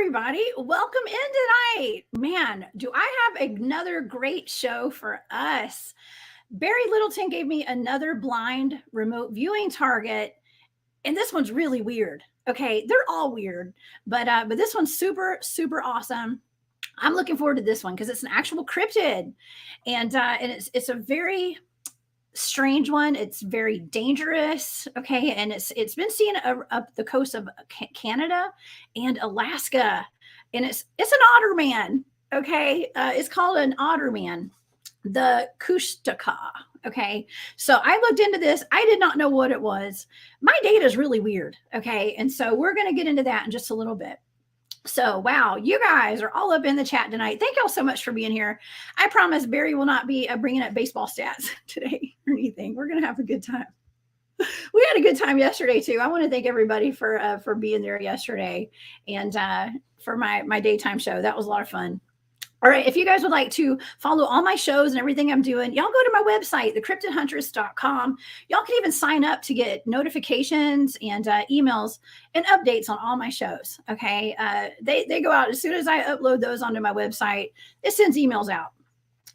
everybody. Welcome in tonight. Man, do I have another great show for us. Barry Littleton gave me another blind remote viewing target, and this one's really weird. Okay, they're all weird, but this one's super awesome. I'm looking forward to this one because it's an actual cryptid, and it's a very strange one. It's very dangerous. Okay, and it's been seen up the coast of Canada and Alaska, and it's an otter man. Okay, it's called an otter man, the Kushtaka. Okay, so I looked into this. I did not know what it was. My data is really weird. Okay, and so we're going to get into that in just a little bit. So, wow, you guys are all up in the chat tonight. Thank y'all so much for being here. I promise Barry will not be bringing up baseball stats today or anything. We're going to have a good time. We had a good time yesterday, too. I want to thank everybody for being there yesterday and for my daytime show. That was a lot of fun. All right, if you guys would like to follow all my shows and everything I'm doing, y'all go to my website, thecryptidhuntress.com. Y'all can even sign up to get notifications and emails and updates on all my shows, okay? They go out as soon as I upload those onto my website. It sends emails out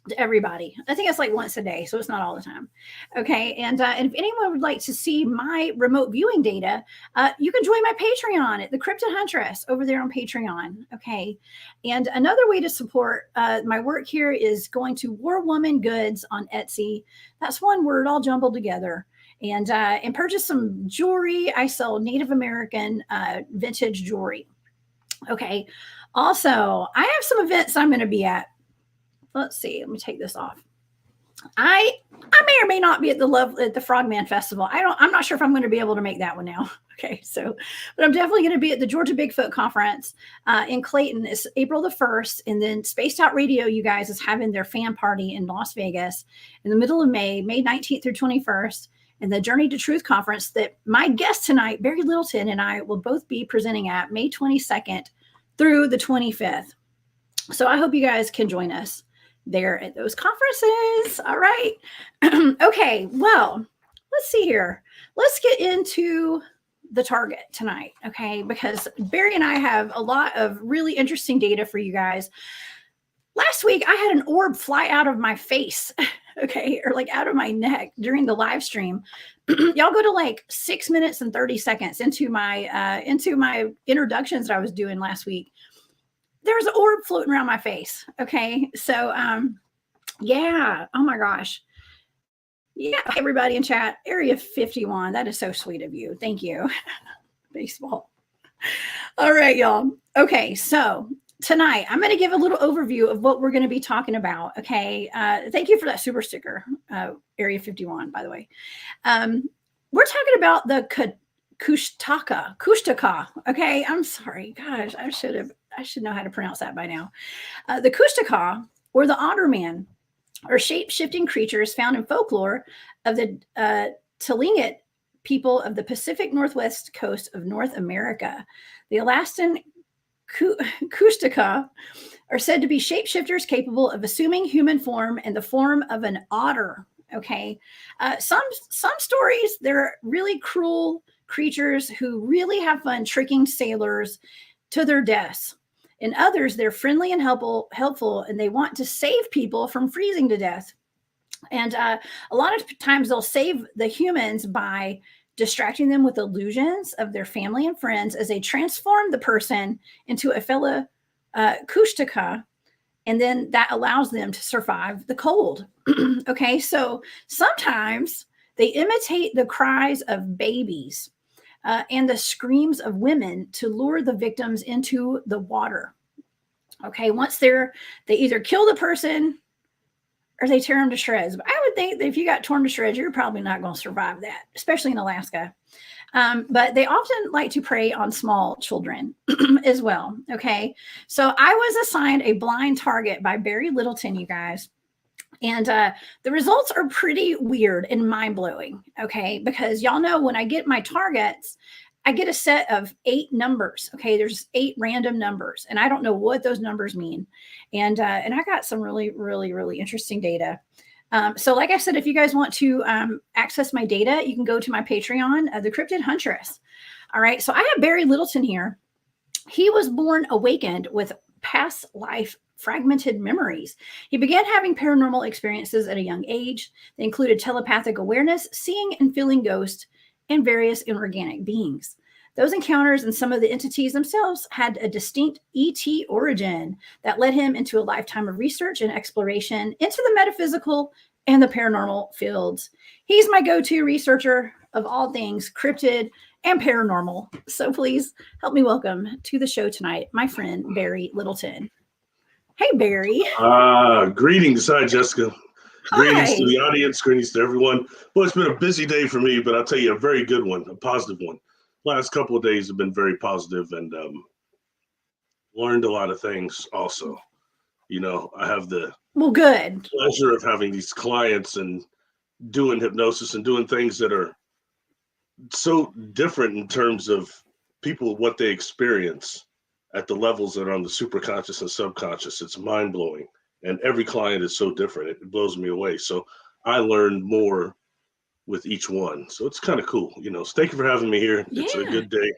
to everybody. I think it's like once a day, so it's not all the time. Okay, and if anyone would like to see my remote viewing data, you can join my Patreon at the Cryptid Huntress over there on Patreon. Okay, and another way to support my work here is going to War Woman Goods on Etsy. That's one word all jumbled together. And purchase some jewelry. I sell Native American vintage jewelry. Okay, also I have some events I'm going to be at. Let's see. Let me take this off. I may or may not be at the Frogman Festival. I'm not sure if I'm going to be able to make that one now. Okay, so, but I'm definitely going to be at the Georgia Bigfoot Conference in Clayton. It's April the 1st, and then Spaced Out Radio, you guys, is having their fan party in Las Vegas in the middle of May 19th through 21st, and the Journey to Truth Conference that my guest tonight, Barry Littleton, and I will both be presenting at May 22nd through the 25th. So I hope you guys can join us there at those conferences. All right. Okay. Well, let's see here. Let's get into the target tonight. Okay. Because Barry and I have a lot of really interesting data for you guys. Last week, I had an orb fly out of my face. Okay. Or like out of my neck during the live stream. Y'all go to like 6 minutes and 30 seconds into my introductions that I was doing last week. There's an orb floating around my face. Okay. So, yeah. Oh my gosh. Yeah. Everybody in chat, Area 51. That is so sweet of you. Thank you. Baseball. All right, y'all. Okay. So tonight I'm going to give a little overview of what we're going to be talking about. Okay. Thank you for that super sticker. Area 51, by the way. We're talking about the Kushtaka. Okay. I'm sorry. Gosh, I should know how to pronounce that by now. The Kushtaka, or the Otter Man, are shape-shifting creatures found in folklore of the Tlingit people of the Pacific Northwest coast of North America. The Alaskan Kushtaka are said to be shapeshifters capable of assuming human form and the form of an otter. Okay. Some stories, they're really cruel creatures who really have fun tricking sailors to their deaths. In others, they're friendly and helpful, and they want to save people from freezing to death. And a lot of times they'll save the humans by distracting them with illusions of their family and friends as they transform the person into a fellow Kushtaka, and then that allows them to survive the cold. Okay, so sometimes they imitate the cries of babies and the screams of women to lure the victims into the water. Okay, once they either kill the person or they tear them to shreds. But I would think that if you got torn to shreds, you're probably not going to survive that, especially in Alaska. But they often like to prey on small children as well. Okay, so I was assigned a blind target by Barry Littleton, you guys. And the results are pretty weird and mind-blowing, okay? Because y'all know when I get my targets, I get a set of 8 numbers, okay? There's 8 random numbers, and I don't know what those numbers mean. And I got some really interesting data. So like I said, if you guys want to access my data, you can go to my Patreon, the Cryptid Huntress. All right, so I have Barry Littleton here. He was born awakened with past life fragmented memories. He began having paranormal experiences at a young age. They included telepathic awareness, seeing and feeling ghosts, and various inorganic beings. Those encounters and some of the entities themselves had a distinct ET origin that led him into a lifetime of research and exploration into the metaphysical and the paranormal fields. He's my go-to researcher of all things cryptid and paranormal. So please help me welcome to the show tonight, my friend, Barry Littleton. Hey, Barry. Greetings. Hi, Jessica. Greetings Hi. to the audience. Greetings to everyone. Well, it's been a busy day for me, but I'll tell you a very good one, a positive one. Last couple of days have been very positive and learned a lot of things also. You know, I have the good pleasure of having these clients and doing hypnosis and doing things that are so different in terms of people, what they experience at the levels that are on the superconscious and subconscious. It's mind-blowing. And every client is so different. It blows me away. So I learned more with each one. So it's kind of cool. You know, thank you for having me here. Yeah. It's a good day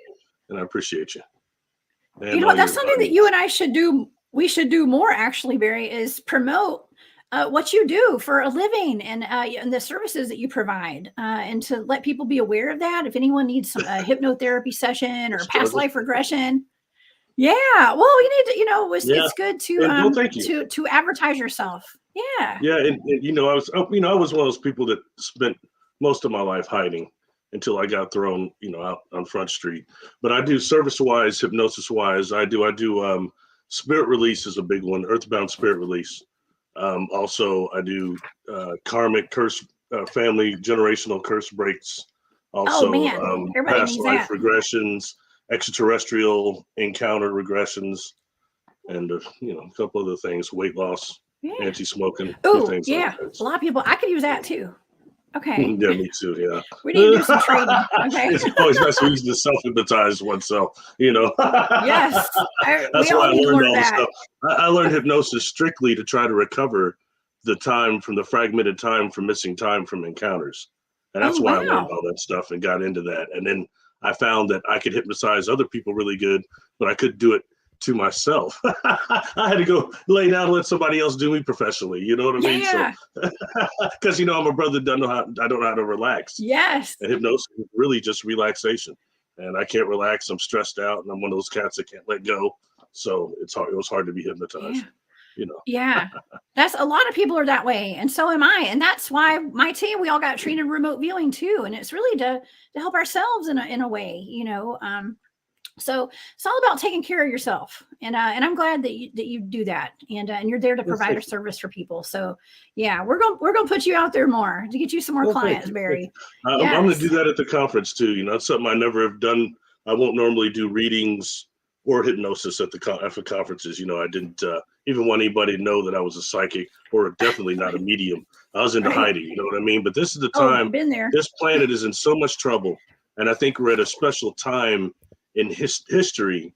and I appreciate you. And you know what? That's something that you and I should do. We should do more, actually, Barry, is promote what you do for a living and the services that you provide, and to let people be aware of that. If anyone needs some hypnotherapy session or past life regression. Yeah. Well, you need to, you know, it's good to advertise yourself. Yeah. Yeah. And you know, I was one of those people that spent most of my life hiding until I got thrown, you know, out on Front Street. But I do service-wise, hypnosis-wise. I do spirit release is a big one, earthbound spirit release. Also, I do karmic curse, family generational curse breaks. Also, past life regressions, extraterrestrial encounter regressions, and you know, a couple other things, weight loss, anti-smoking. Oh, yeah. Like a lot of people, I could use that too. Okay. Yeah, me too. Yeah. We need to do some training. Okay. It's always nice to use to self-hypnotize oneself, you know. Yes. That's why I learned all this stuff. I learned hypnosis strictly to try to recover the time from the fragmented time from missing time from encounters. And that's why I learned all that stuff and got into that. And then I found that I could hypnotize other people really good, but I couldn't do it to myself. I had to go lay down and let somebody else do me professionally. You know what I mean? Yeah. So, because you know, I'm a brother that I don't know how to relax. Yes. And hypnosis is really just relaxation. And I can't relax. I'm stressed out, and I'm one of those cats that can't let go. So it's hard. It was hard to be hypnotized. Yeah. You know. Yeah. That's a lot of people are that way, and so am I. And that's why my team, we all got trained in remote viewing too. And it's really to help ourselves in a way, you know. So it's all about taking care of yourself, and I'm glad that you do that, and you're there to provide a service for people. So yeah, we're gonna put you out there more to get you some more clients, Barry. I'm gonna do that at the conference too. You know, it's something I never have done. I won't normally do readings or hypnosis at the conferences. You know, I didn't even want anybody to know that I was a psychic or definitely not a medium. I was into hiding. You know what I mean? But this is the time. Been there. This planet is in so much trouble, and I think we're at a special time in history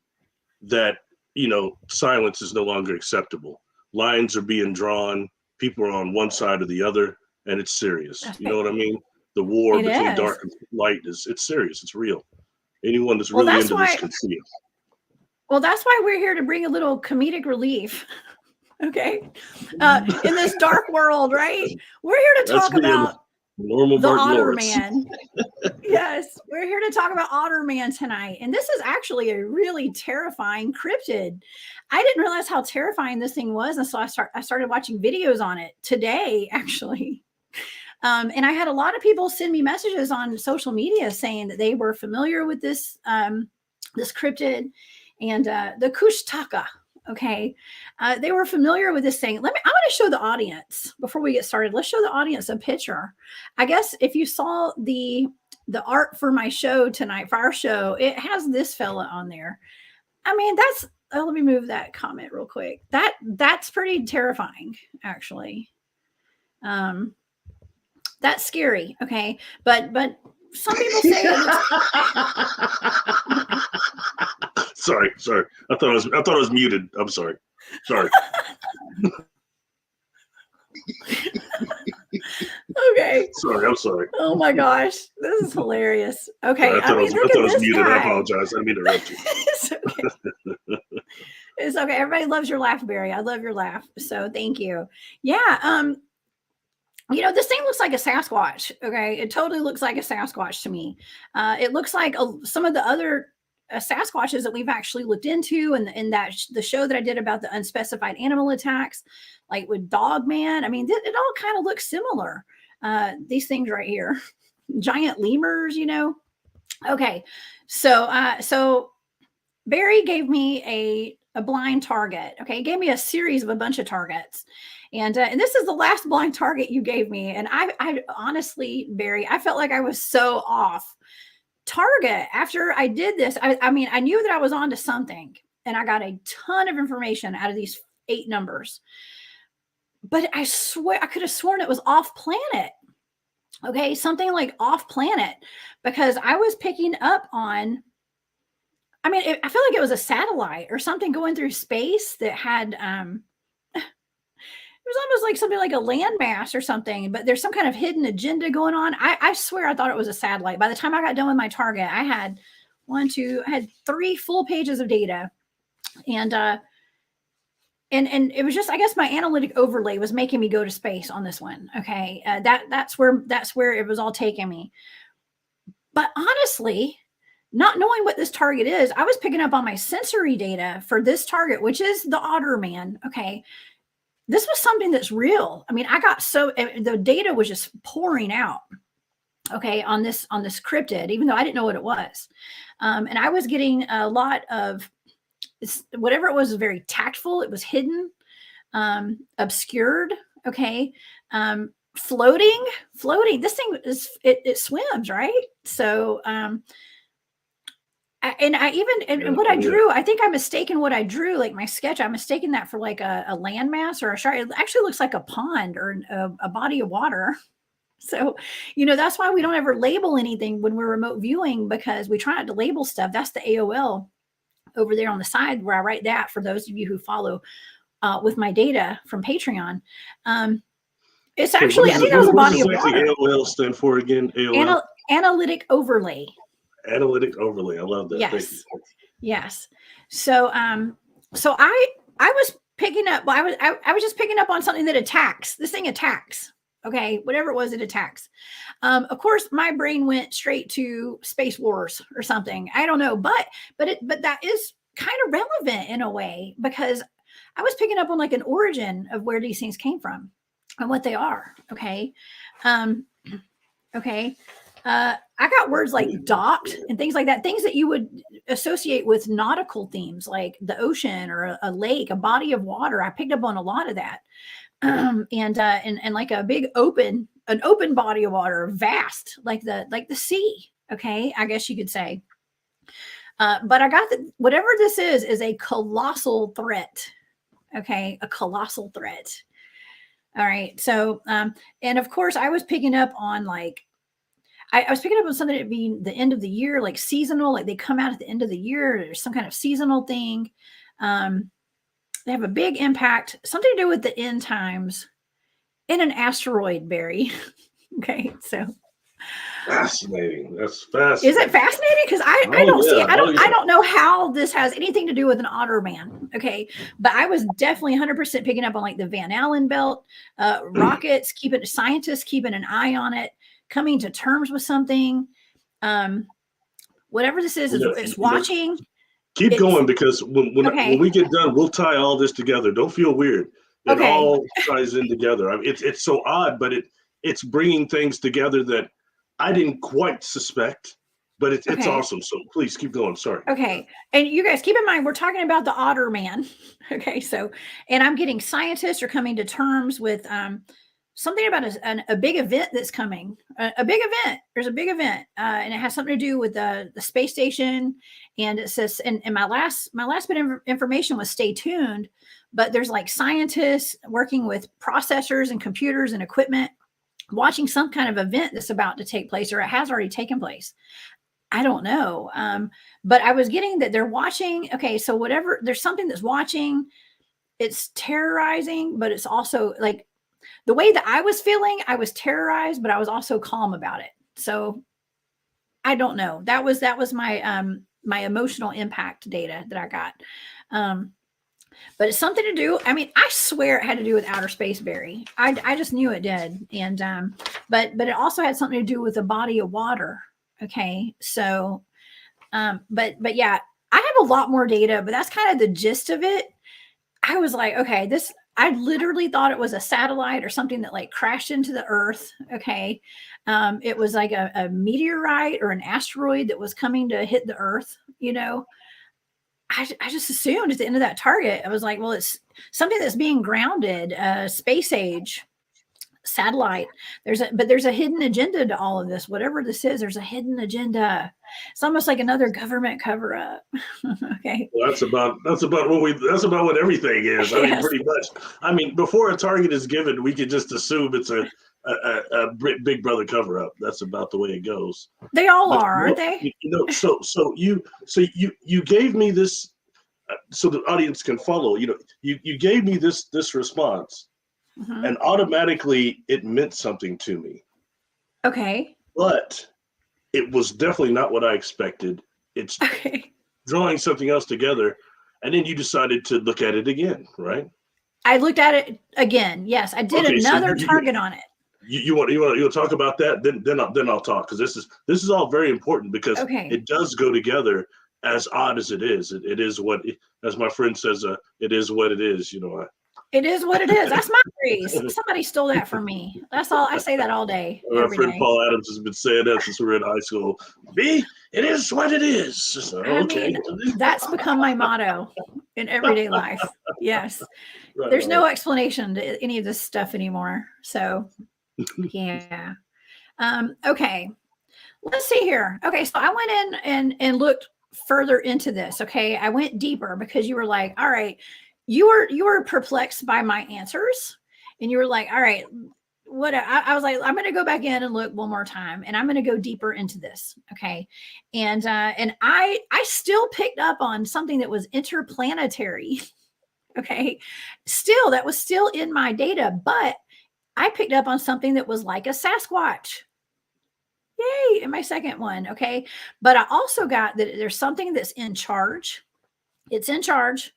that, you know, silence is no longer acceptable. Lines are being drawn. People are on one side or the other, and it's serious. You know what I mean? The war between dark and light it's serious. It's real. Anyone that's really into this can see it. Well, that's why we're here to bring a little comedic relief. Okay. In this dark world, right? We're here to talk about the Otter Man. Yes, we're here to talk about Otter Man tonight. And this is actually a really terrifying cryptid. I didn't realize how terrifying this thing was. And so I started watching videos on it today, actually. And I had a lot of people send me messages on social media saying that they were familiar with this, this cryptid and the Kushtaka. Okay. They were familiar with this thing. I'm going to show the audience before we get started. Let's show the audience a picture. I guess if you saw the art for my show tonight, for our show, it has this fella on there. I mean, let me move that comment real quick. That's pretty terrifying, actually. That's scary. Okay. But some people say Sorry. I thought I was muted. I'm sorry. Okay. Sorry, I'm sorry. Oh my gosh, this is hilarious. Okay, Sorry, I thought I look at was this muted. I guy. apologize. I didn't mean to interrupt you. It's okay. It's okay. Everybody loves your laugh, Barry. I love your laugh. So thank you. Yeah. This thing looks like a Sasquatch. Okay, it totally looks like a Sasquatch to me. It looks like some of the other Sasquatches that we've actually looked into, and in that the show that I did about the unspecified animal attacks, like with Dog Man. I mean, it all kind of looks similar. These things right here, giant lemurs. Okay, so Barry gave me a blind target. Okay, he gave me a series of a bunch of targets. And this is the last blind target you gave me. And I honestly, Barry, I felt like I was so off target after I did this. I mean, I knew that I was onto something, and I got a ton of information out of these 8 numbers. But I swear, I could have sworn it was off planet. Okay, something like off planet, because I was picking up on. I mean, I feel like it was a satellite or something going through space that had. It was almost like something like a landmass or something, but there's some kind of hidden agenda going on. I swear I thought it was a satellite. By the time I got done with my target, I had 3 full pages of data. And it was just, I guess my analytic overlay was making me go to space on this one. Okay. That's where it was all taking me. But honestly, not knowing what this target is, I was picking up on my sensory data for this target, which is the Otter man. Okay. This was something that's real. I mean, the data was just pouring out, okay, on this cryptid, even though I didn't know what it was. And I was getting a lot of whatever it was very tactful. It was hidden, obscured, okay, floating. This thing it swims, right? So, and what I drew, I think I mistaken what I drew, like my sketch. I'm mistaken that for like a landmass or a shark. It actually looks like a pond or a body of water. So, that's why we don't ever label anything when we're remote viewing, because we try not to label stuff. That's the AOL over there on the side where I write that for those of you who follow with my data from Patreon. It's actually, I think that was a body of water. AOL stand for again? AOL? Analytic overlay. Analytic overlay. I love that. Yes. Yes. So so I was picking up, I was just picking up on something that attacks. This thing attacks. Okay, whatever it was, it attacks. Of course, my brain went straight to Space Wars or something. I don't know, but that is kind of relevant in a way, because I was picking up on like an origin of where these things came from and what they are. Okay. Okay. I got words like docked and things like that, things that you would associate with nautical themes, like the ocean or a lake, a body of water. I picked up on a lot of that. And like a big open body of water, vast, like the sea. Okay. I guess you could say. But I got whatever this is a colossal threat. Okay. A colossal threat. All right. So, and of course I was picking up on like, I was picking up on something that being the end of the year, like seasonal, like they come out at the end of the year. There's some kind of seasonal thing. They have a big impact, something to do with the end times in an asteroid, Barry. Okay, so fascinating. That's fascinating. Is it fascinating? Because I don't see it. I don't know how this has anything to do with an Otter man. Okay, but I was definitely 100% picking up on like the Van Allen belt, rockets, scientists keeping an eye on it, coming to terms with something. Whatever this is it's watching. Keep going, because when we get done, we'll tie all this together. Don't feel weird. It all ties in together. I mean, it's so odd, but it's bringing things together that I didn't quite suspect, but it's awesome. So please keep going. Sorry. Okay. And you guys keep in mind, we're talking about the Otter man. Okay. So, and I'm getting scientists are coming to terms with something about a big event that's coming, a big event. There's a big event, and it has something to do with the space station. And it says, and my last bit of information was stay tuned, but there's like scientists working with processors and computers and equipment, watching some kind of event that's about to take place, or it has already taken place. I don't know. But I was getting that they're watching. Okay. So whatever, there's something that's watching, it's terrorizing, but it's also like, the way that I was feeling, I was terrorized, but I was also calm about it. So I don't know. That was my my emotional impact data that I got. But it's something to do. I mean, I swear it had to do with outer space, Barry. I just knew it did. And but it also had something to do with the body of water. Okay. So but yeah, I have a lot more data, but that's kind of the gist of it. I was like, okay, I literally thought it was a satellite or something that like crashed into the earth. Okay. It was like a meteorite or an asteroid that was coming to hit the earth, you know. I just assumed at the end of that target, I was like, well, it's something that's being grounded, space age satellite. But there's a hidden agenda to all of this. Whatever this is, there's a hidden agenda. It's almost like another government cover up. Okay. Well, that's about what everything is. I mean, pretty much. I mean, before a target is given, we could just assume it's a big brother cover up. That's about the way it goes. They all are, aren't they? You know, so you gave me this so the audience can follow. You know, you gave me this response, and automatically it meant something to me. Okay. But it was definitely not what I expected. It's drawing something else together, and then you decided to look at it again, right? I looked at it again. Yes, I did another target on it. You want to talk about that? Then I'll talk, because this is all very important, because it does go together. As odd as it is, it is what, as my friend says, it is what it is. You know, it is what it is. That's my phrase. Somebody stole that from me. That's all. I say that all day. My friend Paul Adams has been saying that since we were in high school. B, it is what it is. So, okay. I mean, that's become my motto in everyday life. Yes. Right, there's no explanation to any of this stuff anymore. So yeah. Okay. Let's see here. Okay. So I went in and looked further into this. Okay. I went deeper because you were like, all right, you were perplexed by my answers, and you were like, all right, what I was like, I'm going to go back in and look one more time, and I'm going to go deeper into this. Okay. And I still picked up on something that was interplanetary. Okay. Still, that was still in my data, but I picked up on something that was like a Sasquatch. Yay, in my second one. Okay. But I also got that there's something that's in charge. It's in charge,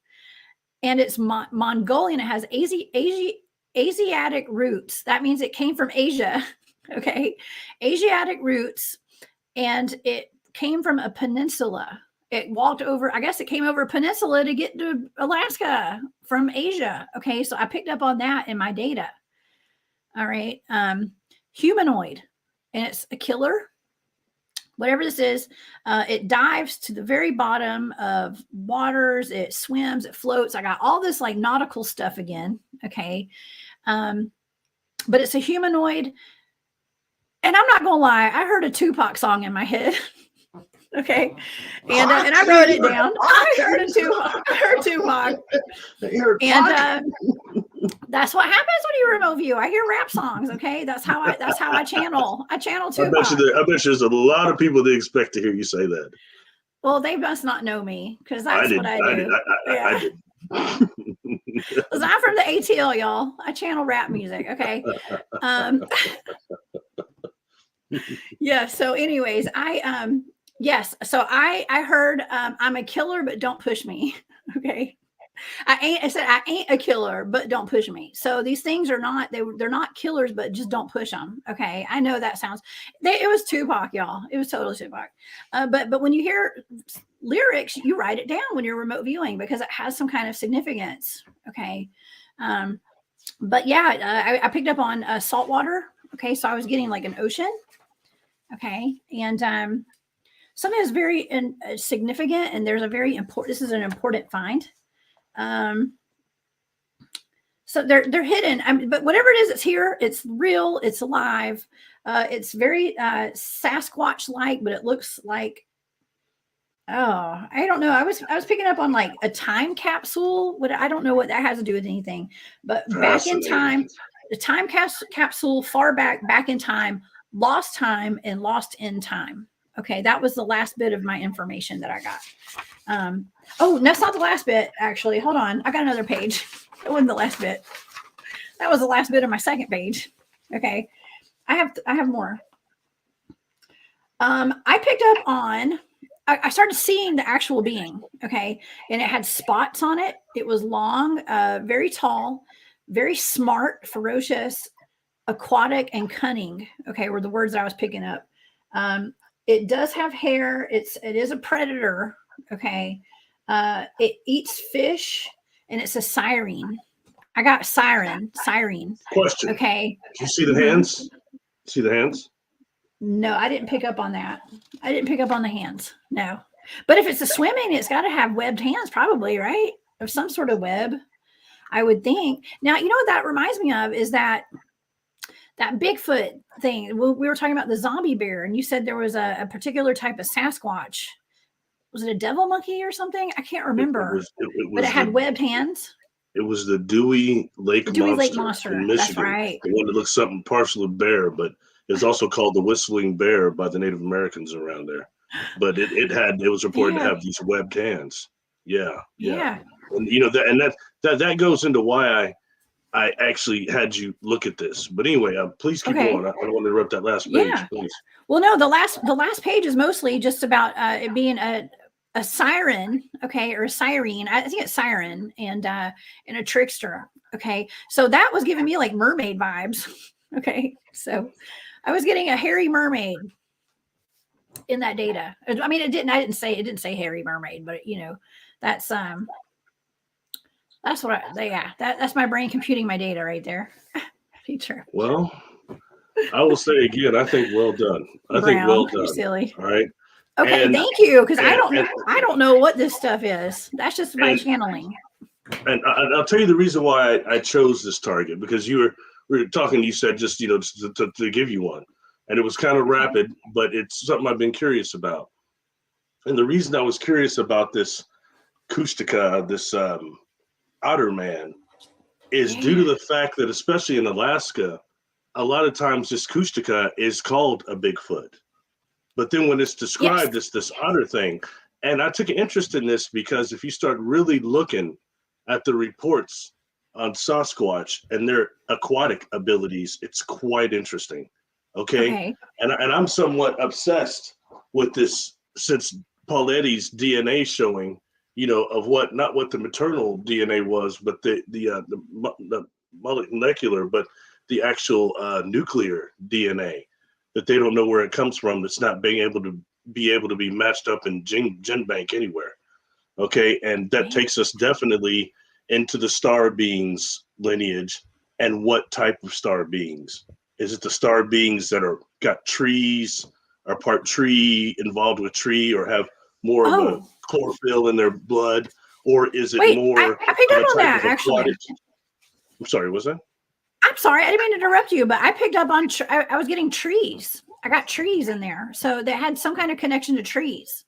and it's Mongolian. It has Asiatic roots. That means it came from Asia. Okay. Asiatic roots. And it came from a peninsula. It walked over, I guess it came over a peninsula to get to Alaska from Asia. Okay. So I picked up on that in my data. All right. Humanoid. And it's a killer. Whatever this is, it dives to the very bottom of waters. It swims, it floats. I got all this like nautical stuff again. Okay. But it's a humanoid. And I'm not going to lie, I heard a Tupac song in my head. Okay. And I wrote it down. I heard Tupac. And that's what happens when you remote view. I hear rap songs. Okay. That's how I channel. I channel Tupac. I bet there's a lot of people that expect to hear you say that. Well, they must not know me, because that's what I do. I did. Listen, I'm from the ATL, y'all. I channel rap music. Okay. Yeah. So anyways, yes. So I heard, I'm a killer, but don't push me. Okay. I said, I ain't a killer, but don't push me. So these things are not, they're not killers, but just don't push them. Okay. I know that sounds, it was Tupac, y'all. It was totally Tupac. But when you hear lyrics, you write it down when you're remote viewing, because it has some kind of significance. Okay. But yeah, I picked up on saltwater. Okay. So I was getting like an ocean. Okay. And something that's very significant, and there's a very important, this is an important find. So they're hidden. But whatever it is, it's here. It's real. It's alive. It's very Sasquatch like, but it looks like, oh, I don't know. I was picking up on like a time capsule. I don't know what that has to do with anything. But back in time, the time capsule far back in time, lost time and lost in time. Okay, that was the last bit of my information that I got. Oh, that's not the last bit, actually. Hold on. I got another page. That wasn't the last bit. That was the last bit of my second page. Okay. I have more. I picked up on, I started seeing the actual being. Okay. And it had spots on it. It was long, very tall, very smart, ferocious, aquatic, and cunning. Okay. Were the words that I was picking up. It does have hair. It is a predator. Okay. It eats fish, and it's a siren. I got siren. Question. Okay. Do you see the hands? See the hands? No, I didn't pick up on that. I didn't pick up on the hands. No. But if it's a swimming, it's got to have webbed hands, probably, right? Of some sort of web, I would think. Now, you know what that reminds me of is that Bigfoot thing. We were talking about the zombie bear, and you said there was a particular type of Sasquatch. Was it a devil monkey or something? I can't remember. But it had webbed hands. It was the Dewey Lake Monster in Michigan. That's right. The one that looks something partially bear, but it's also called the whistling bear by the Native Americans around there. But it was reported to have these webbed hands. Yeah. And you know that goes into why I actually had you look at this. But anyway, please keep going. I don't want to interrupt that last page, please. Well, no, the last page is mostly just about it being a siren, okay, or a siren. I think it's siren, and a trickster. Okay, so that was giving me like mermaid vibes. Okay, so I was getting a hairy mermaid in that data. I mean, it didn't say hairy mermaid, but you know, that's what that's my brain computing my data right there. Feature. Well, I will say again, I think well done. I think well done. You're silly. All right. Okay, thank you, because I don't know what this stuff is. That's just my channeling. And I'll tell you the reason why I chose this target, because we were talking. You said just to give you one, and it was kind of rapid, but it's something I've been curious about. And the reason I was curious about this Kushtaka, this otter man, is due to the fact that, especially in Alaska, a lot of times this Kushtaka is called a Bigfoot. But then when it's described as this otter thing, and I took an interest in this because if you start really looking at the reports on Sasquatch and their aquatic abilities, it's quite interesting. Okay. And I'm somewhat obsessed with this since Pauletti's DNA showing, of not what the maternal DNA was, but the molecular, but the actual nuclear DNA. That they don't know where it comes from. It's not being able to be matched up in gen bank anywhere. Okay, and that takes us definitely into the star beings lineage. And what type of star beings? Is it the star beings that got trees, are part tree, involved with tree, or have more of a chlorophyll in their blood, or is it more? I picked up on that actually. I'm sorry, was that? I'm sorry, I didn't mean to interrupt you, but I picked up on, I was getting trees. I got trees in there. So they had some kind of connection to trees,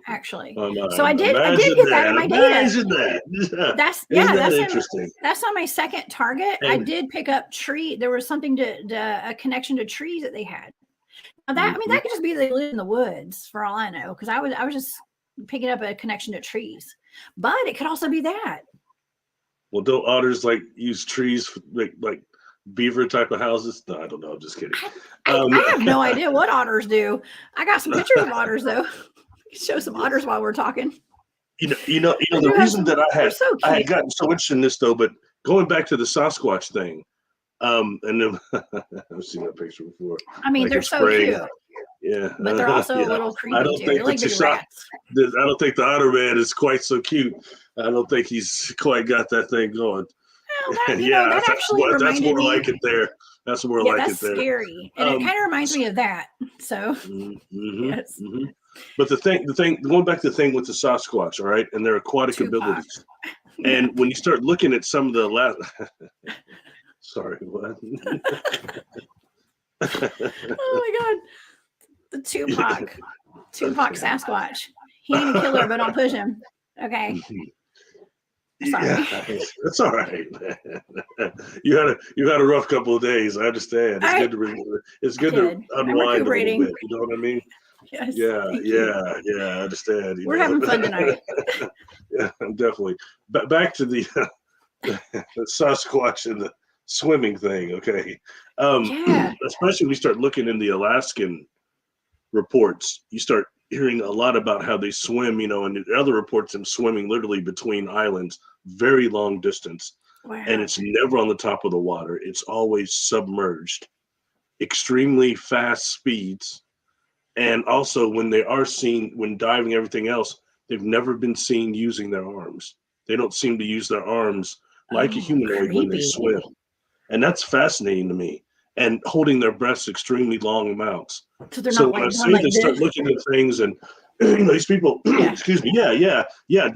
actually. So I did get that in my data. Isn't that? That's interesting. That's on my second target. I did pick up tree. There was something a connection to trees that they had. Now that, I mean, that could just be they live in the woods for all I know, because I was just picking up a connection to trees. But it could also be that. Well, don't otters use trees like beaver type of houses? No, I don't know. I'm just kidding. I have no idea what otters do. I got some pictures of otters though. Show some otters while we're talking. The reason that I had gotten so interested in this though, but going back to the Sasquatch thing, and then I've seen that picture before. I mean, they're so cute. Yeah, but they're also a little creepy. I don't think the otter man is quite so cute. I don't think he's quite got that thing going. Well, that actually that's more like it there. That's more like it there. That's scary, and it kind of reminds me of that. So, yes. Mm-hmm. But the thing, going back to the thing with the Sasquatch, all right, and their aquatic abilities, and when you start looking at some of the last, sorry, what? Oh my God. The Tupac Sasquatch. He ain't a killer, but I'll push him. Okay. Sorry. Yeah, that's all right. You had a rough couple of days. I understand. It's good to unwind a little bit. You know what I mean? Yes. Yeah. I understand. We're having fun tonight. Yeah, definitely. Back to the the Sasquatch and the swimming thing. Okay, Yeah. especially when you start looking in the Alaskan reports, you start hearing a lot about how they swim. And other reports them swimming literally between islands, very long distance, and Wow. it's never on the top of the water. It's always submerged, extremely fast speeds, and also when they are seen when diving, everything else, they've never been seen using their arms. They don't seem to use their arms like a Oh, humanoid when they creepy. swim. And that's fascinating to me. And holding their breaths extremely long amounts. So they're So not when I like going say like this, start this. looking at things and these people, Yeah. excuse me, yeah.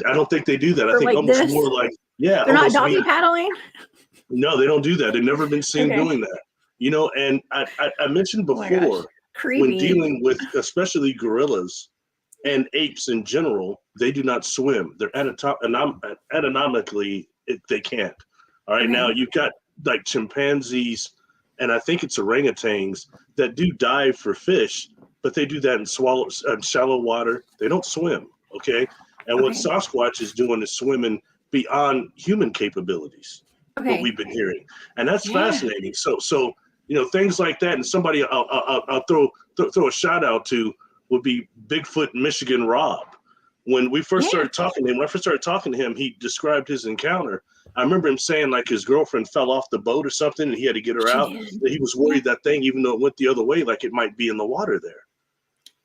I don't think they do that. I Or think like almost this. more like, yeah, They're not almost, doggy yeah. paddling. No, they don't do that. They've never been seen Okay. doing that. And I mentioned Oh my gosh. before, when Creepy. dealing with especially gorillas and apes in general, they do not swim. They're anatomically, they can't. All right, now Okay. you've got like chimpanzees, and I think it's orangutans that do dive for fish, but they do that in shallow water. They don't swim. Okay, and what Okay. Sasquatch is doing is swimming beyond human capabilities. What Okay. we've been hearing, and that's Yeah. fascinating. So things like that, and somebody I'll throw a shout out to would be Bigfoot Michigan Rob. When we first Yeah. started talking to him, when I first started talking to him, he described his encounter. I remember him saying like his girlfriend fell off the boat or something and he had to get her She out. did. That he was worried that thing, even though it went the other way, like it might be in the water there,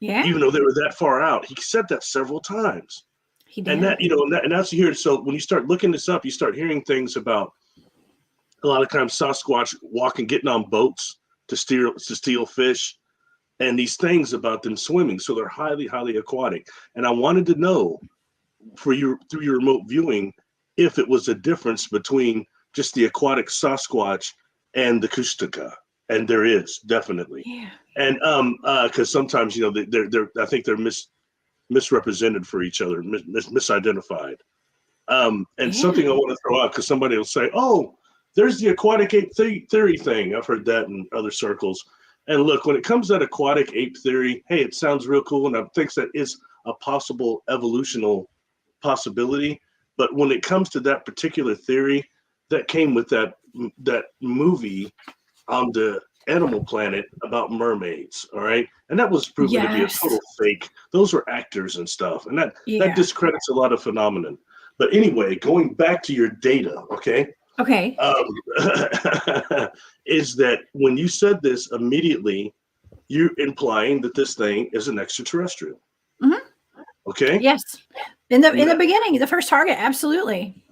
Yeah. even though they were that far out. He said that several times. He did. And that, and that's here. So when you start looking this up, you start hearing things about a lot of times Sasquatch getting on boats to steal fish, and these things about them swimming. So they're highly, highly aquatic. And I wanted to know through your remote viewing, if it was a difference between just the aquatic Sasquatch and the Kushtaka. And there is definitely. Yeah. And because sometimes they're I think they're misrepresented for each other, misidentified. And Yeah. something I want to throw out, because somebody will say, "Oh, there's the aquatic ape theory thing." I've heard that in other circles. And look, when it comes to that aquatic ape theory, hey, it sounds real cool, and I think that is a possible evolutional possibility. But when it comes to that particular theory, that came with that movie on the Animal Planet about mermaids, all right? And that was proven to be a Yes. total fake. Those were actors and stuff, and that Yeah. discredits a lot of phenomenon. But anyway, going back to your data, okay? Okay. Is that when you said this immediately, you're implying that this thing is an extraterrestrial. Mhm. Okay. Yes. In the beginning, the first target, absolutely.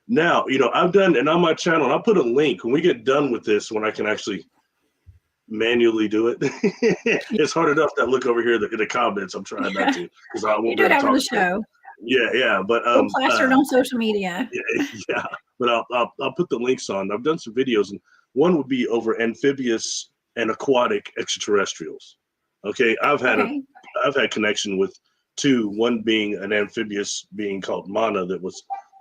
Now, I've done, and on my channel, and I'll put a link when we get done with this, when I can actually manually do it. It's hard enough that look over here in the comments. I'm trying not to, because I You won't do be it able to after the talk. show. Yeah, but We'll plaster it on social media. yeah, but I'll put the links on. I've done some videos, and one would be over amphibious and aquatic extraterrestrials. Okay, I've had connection with two. One being an amphibious being called Mana that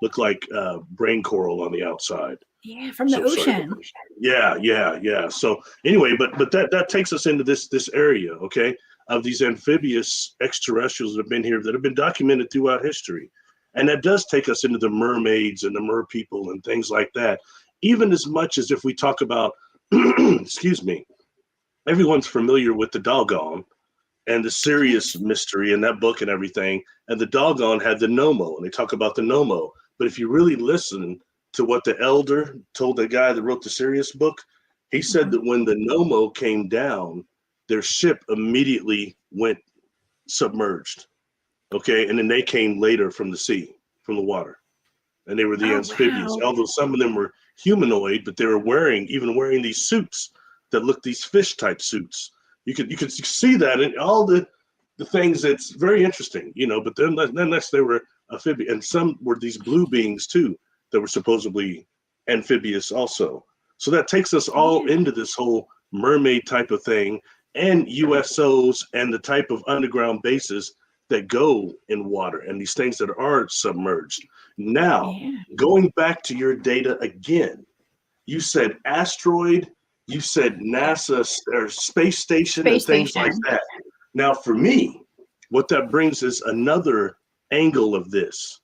looked like brain coral on the outside. Yeah, from the ocean. Yeah. So anyway, but that takes us into this area, okay, of these amphibious extraterrestrials that have been here, that have been documented throughout history. And that does take us into the mermaids and the mer people and things like that. Even as much as if we talk about, excuse me, everyone's familiar with the doggone and the serious mystery in that book and everything. And the doggone had the Nomo, and they talk about the Nomo. But if you really listen to what the elder told the guy that wrote the Sirius book, he said that when the Nomo came down, their ship immediately went submerged. Okay, and then they came later from the sea, from the water, and they were the amphibious. Wow. Although some of them were humanoid, but they were wearing these suits that looked these fish type suits. You could see that in all the things. That's very interesting, But then next they were amphibious, and some were these blue beings too that were supposedly amphibious also. So that takes us all into this whole mermaid type of thing, and USOs and the type of underground bases that go in water, and these things that are submerged. Now, going back to your data again, you said asteroid, you said NASA or space station and things like that. Now, for me, what that brings is another angle of this.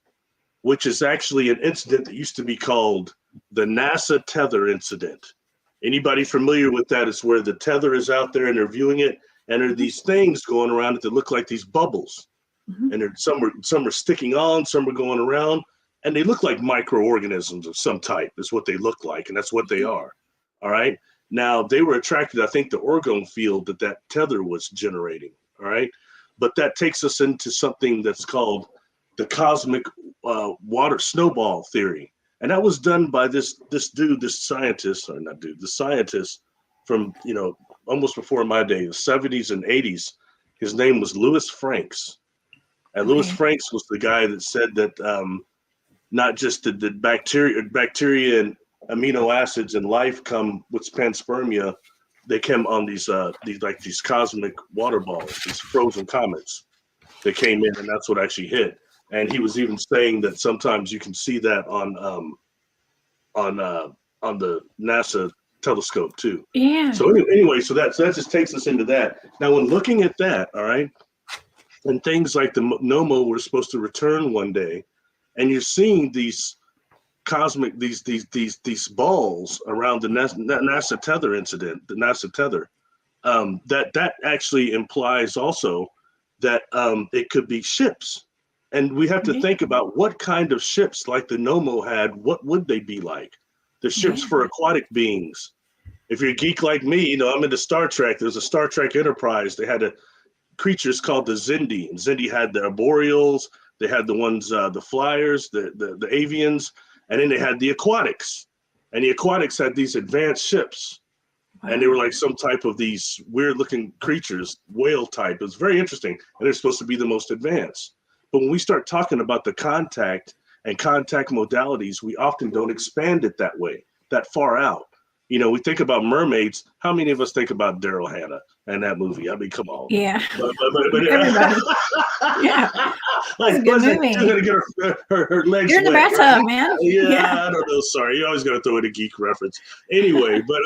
which is actually an incident that used to be called the NASA tether incident. Anybody familiar with that? It's where the tether is out there and they're viewing it, and there are these things going around it that look like these bubbles. And some are sticking on, some are going around, and they look like microorganisms of some type is what they look like, and that's what they are. All right. Now, they were attracted, I think, the orgone field that tether was generating. All right. But that takes us into something that's called the cosmic water snowball theory. And that was done by this scientist from, almost before my day, the 70s and 80s. His name was Louis Franks. And Louis Franks was the guy that said that not just did the bacteria and amino acids in life come with panspermia, they came on these cosmic water balls, these frozen comets. They came in, and that's what actually hit. And he was even saying that sometimes you can see that on the NASA telescope too. Yeah. So anyway, so that just takes us into that. Now, when looking at that, all right, and things like the Nomo were supposed to return one day, and you're seeing these cosmic these balls around the NASA tether incident, the NASA tether, that actually implies also that it could be ships. And we have to think about what kind of ships like the Nomo had, what would they be like? The ships for aquatic beings. If you're a geek like me, I'm into Star Trek. There's a Star Trek Enterprise. They had creatures called the Xindi. And Xindi had the arboreals. They had the ones, the flyers, the avians, and then they had the aquatics. And the aquatics had these advanced ships. Wow. And they were like some type of these weird looking creatures, whale type. It was very interesting. And they're supposed to be the most advanced. But when we start talking about the contact and contact modalities, we often don't expand it that way, that far out. We think about mermaids. How many of us think about Daryl Hannah and that movie? I mean, come on. Yeah. But everybody. Yeah. Like, good movie. She's gonna get her legs. You're in the wet, bathtub, right? man. Yeah, I don't know. Sorry, you always got to throw in a geek reference. Anyway, but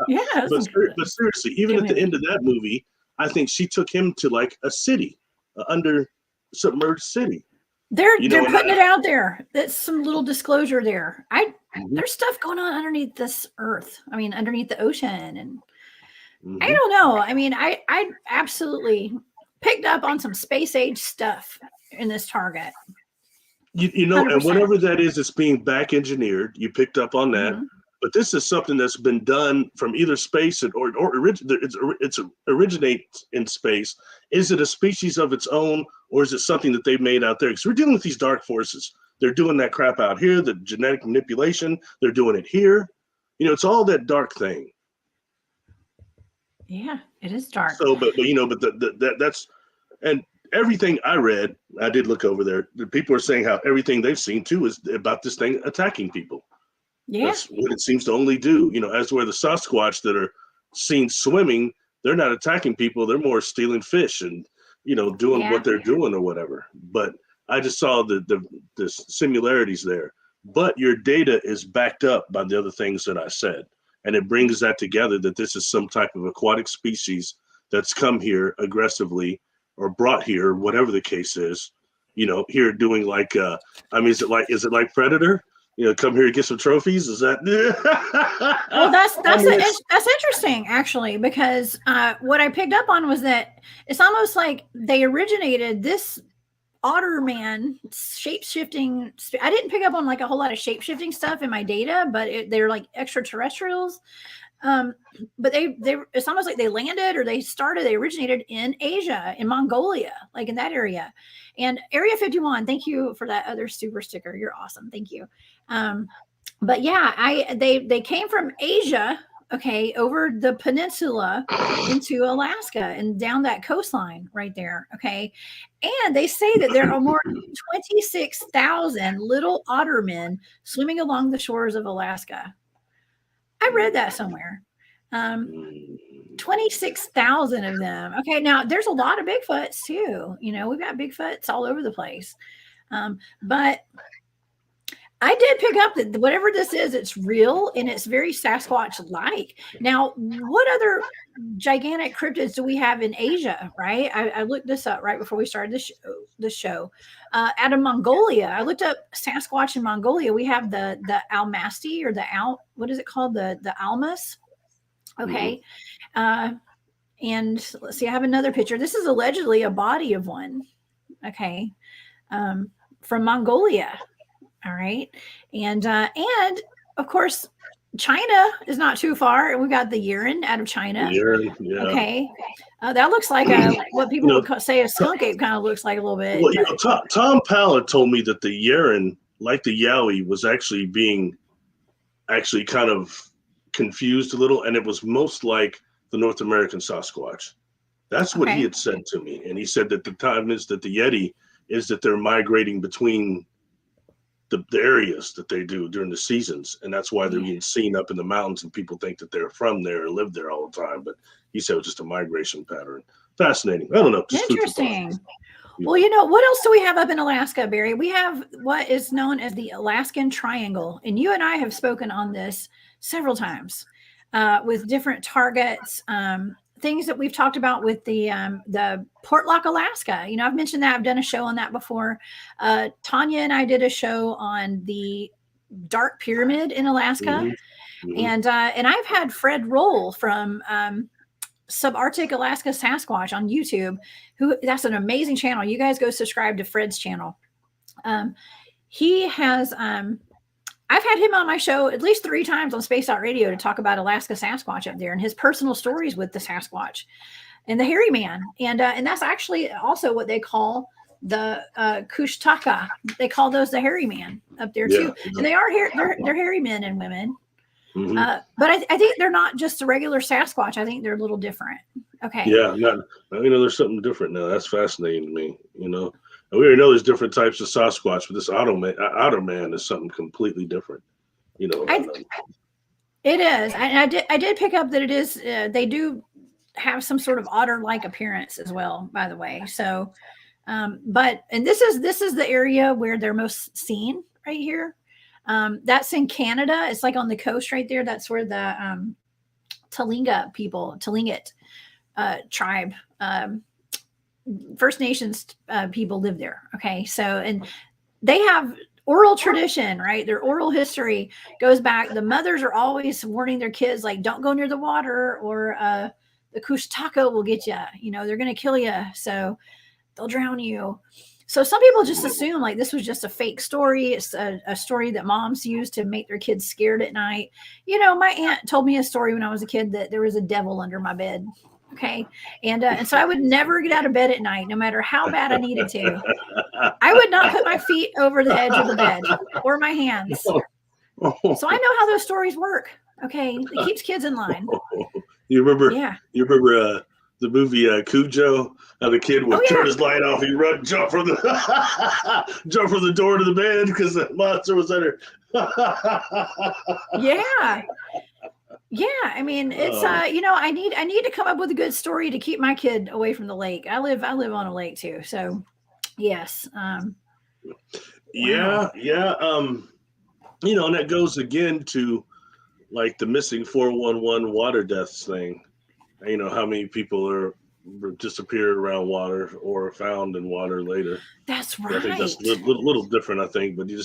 but seriously, even at the end of that movie, I think she took him to like a city, under submerged city. They're putting it out there. That's some little disclosure there. There's stuff going on underneath this earth. I mean, underneath the ocean, and I don't know. I mean, I absolutely picked up on some space age stuff in this target. And whatever that is, it's being back engineered. You picked up on that. But this is something that's been done from either space or it originates in space. Is it a species of its own, or is it something that they made out there? Because we're dealing with these dark forces. They're doing that crap out here, the genetic manipulation. They're doing it here. It's all that dark thing. Yeah, it is dark. So, but that's, and everything I read, I did look over there. The people are saying how everything they've seen too is about this thing attacking people. Yeah. That's what it seems to only do. As where the Sasquatch that are seen swimming, they're not attacking people. They're more stealing fish and, doing what they're doing or whatever. But I just saw the similarities there. But your data is backed up by the other things that I said. And it brings that together that this is some type of aquatic species that's come here aggressively or brought here, whatever the case is, here doing like, is it like Predator? Come here to get some trophies. Is that? Well, that's interesting actually, because what I picked up on was that it's almost like they originated this Otter man shape-shifting. I didn't pick up on like a whole lot of shape-shifting stuff in my data, but they're like extraterrestrials. But it's almost like they landed or they originated in Asia, in Mongolia, like in that area. And Area 51, thank you for that other super sticker. You're awesome. Thank you. But yeah, they came from Asia, over the peninsula into Alaska and down that coastline right there. Okay. And they say that there are more than 26,000 little otter men swimming along the shores of Alaska. I read that somewhere. 26,000 of them. Okay. Now there's a lot of Bigfoots too. We've got Bigfoots all over the place. But I did pick up that whatever this is, it's real and it's very Sasquatch-like. Now, what other gigantic cryptids do we have in Asia, right? I looked this up right before we started the show. the show. Out of Mongolia, I looked up Sasquatch in Mongolia. We have the Almasti, or what is it called? The Almas. Okay. And let's see, I have another picture. This is allegedly a body of one. Okay. From Mongolia. All right. And of course, China is not too far. We got the Yeren out of China. Yeah. Okay. That looks like what people would say a skunk ape kind of looks like a little bit. Well, Tom Pallett told me that the Yeren, like the Yowie, was actually being kind of confused a little, and it was most like the North American Sasquatch. That's what he had said to me. And he said that the time is that the Yeti is that they're migrating between the areas that they do during the seasons. And that's why they're being seen up in the mountains, and people think that they're from there or live there all the time. But he said it was just a migration pattern. Fascinating. I don't know. Interesting. Well, what else do we have up in Alaska, Barry? We have what is known as the Alaskan Triangle. And you and I have spoken on this several times with different targets, things that we've talked about with the Portlock, Alaska. I've mentioned that. I've done a show on that before. Tanya and I did a show on the Dark Pyramid in Alaska. And I've had Fred Roll from Subarctic Alaska Sasquatch on YouTube, that's an amazing channel. You guys go subscribe to Fred's channel. He has, I've had him on my show at least 3 times on Space Out Radio to talk about Alaska Sasquatch up there and his personal stories with the Sasquatch and the hairy man. And that's actually also what they call the Kushtaka. They call those the hairy man up there too. And they are they're hairy men and women. But I think they're not just a regular Sasquatch. I think they're a little different. Okay. Yeah, there's something different now. That's fascinating to me. And we already know there's different types of Sasquatch, but this Otter man is something completely different. It is. I did pick up that it is. They do have some sort of otter-like appearance as well, by the way. So, and this is the area where they're most seen right here. That's in Canada. It's like on the coast right there. That's where the Tlingit tribe, First Nations people live there. Okay. So, and they have oral tradition, right? Their oral history goes back. The mothers are always warning their kids, like, don't go near the water, or the Kushtaka will get you. They're going to kill you. So they'll drown you. So some people just assume like this was just a fake story. It's a story that moms use to make their kids scared at night. My aunt told me a story when I was a kid that there was a devil under my bed. Okay. And so I would never get out of bed at night, no matter how bad I needed to. I would not put my feet over the edge of the bed or my hands. So I know how those stories work. Okay. It keeps kids in line. You remember the movie Cujo? How the kid would turn his light off, he'd run, jump from the door to the bed because the monster was under. Yeah. I mean, it's I need to come up with a good story to keep my kid away from the lake. I live on a lake too, so yes. And that goes again to like the missing 411 water deaths thing. How many people disappear around water or found in water later. That's right. I think that's a little different, I think, but you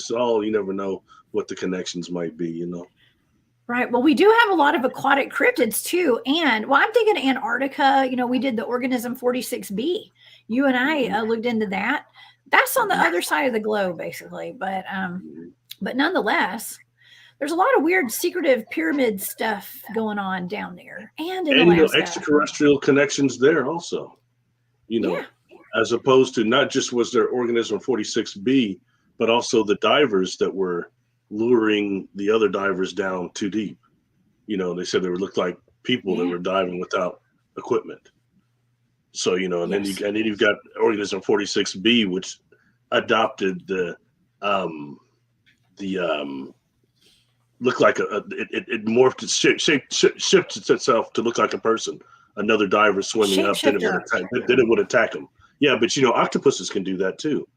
never know what the connections might be, Right. Well, we do have a lot of aquatic cryptids too. And I'm thinking Antarctica, we did the organism 46B. You and I looked into that. That's on the other side of the globe, basically. But nonetheless, there's a lot of weird secretive pyramid stuff going on down there, and in Alaska. Extraterrestrial connections there also. As opposed to not just was there organism 46B, but also the divers that were luring the other divers down too deep. They said they looked like people that were diving without equipment. So then you've got organism 46B, which adopted the looked like it morphed, shifted itself to look like a person. Another diver swimming up, then it would attack him. Yeah, but octopuses can do that too.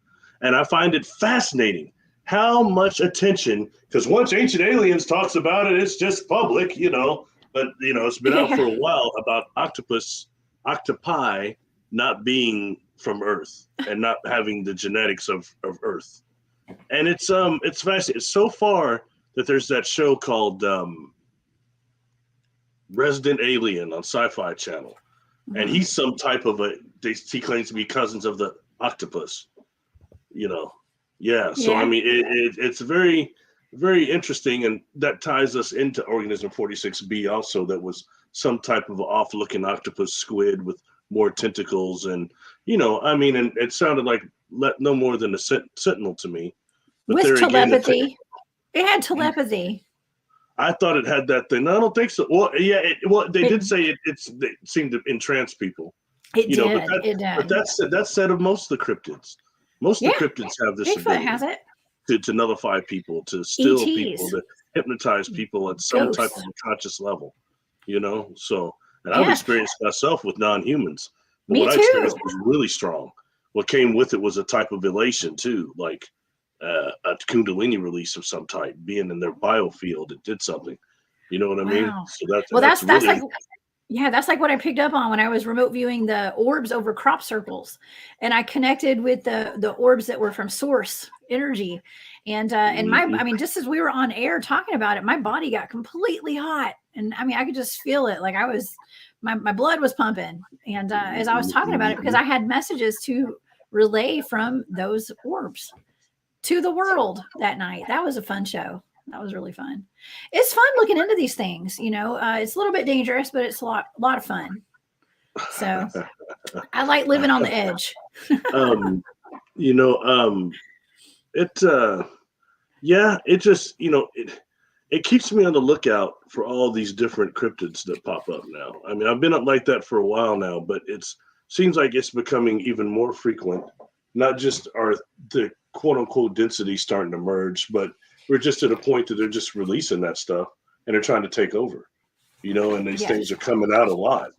And I find it fascinating how much attention, because once Ancient Aliens talks about it, it's just public, but it's been out for a while about octopi not being from Earth and not having the genetics of Earth. And it's fascinating. It's so far that there's that show called Resident Alien on Sci-Fi Channel, and he's some type of he claims to be cousins of the octopus. So I mean, it's very, very interesting, and that ties us into organism 46B also. That was some type of off-looking octopus squid with more tentacles, and I mean, and it sounded like no more than a sentinel to me. But with telepathy, it had telepathy. I thought it had that thing. No, I don't think so. Well, yeah. They did say it seemed to entrance people. It did. But that's said of most of the cryptids. Most of the cryptids have this Bigfoot ability has it. To nullify people, to still ETs. people, to hypnotize people at some type of conscious level. So, and I've experienced myself with non-humans. But Me what too. I experienced was really strong. What came with it was a type of elation too, like a Kundalini release of some type, being in their biofield. It did something. You know what I mean? So that's really, that's like what I picked up on when I was remote viewing the orbs over crop circles, and I connected with the orbs that were from source energy, and I mean, just as we were on air talking about it, my body got completely hot, and I mean, I could just feel it, like my blood was pumping, and as I was talking about it, because I had messages to relay from those orbs to the world that night. That was a fun show. That was really fun. It's fun looking into these things. It's a little bit dangerous, but it's a lot of fun. So I like living on the edge. It just, it keeps me on the lookout for all these different cryptids that pop up now. I mean, I've been up like that for a while now, but seems like it's becoming even more frequent. Not just the quote unquote density starting to merge, but we're just at a point that they're just releasing that stuff and they're trying to take over, and these things are coming out a lot,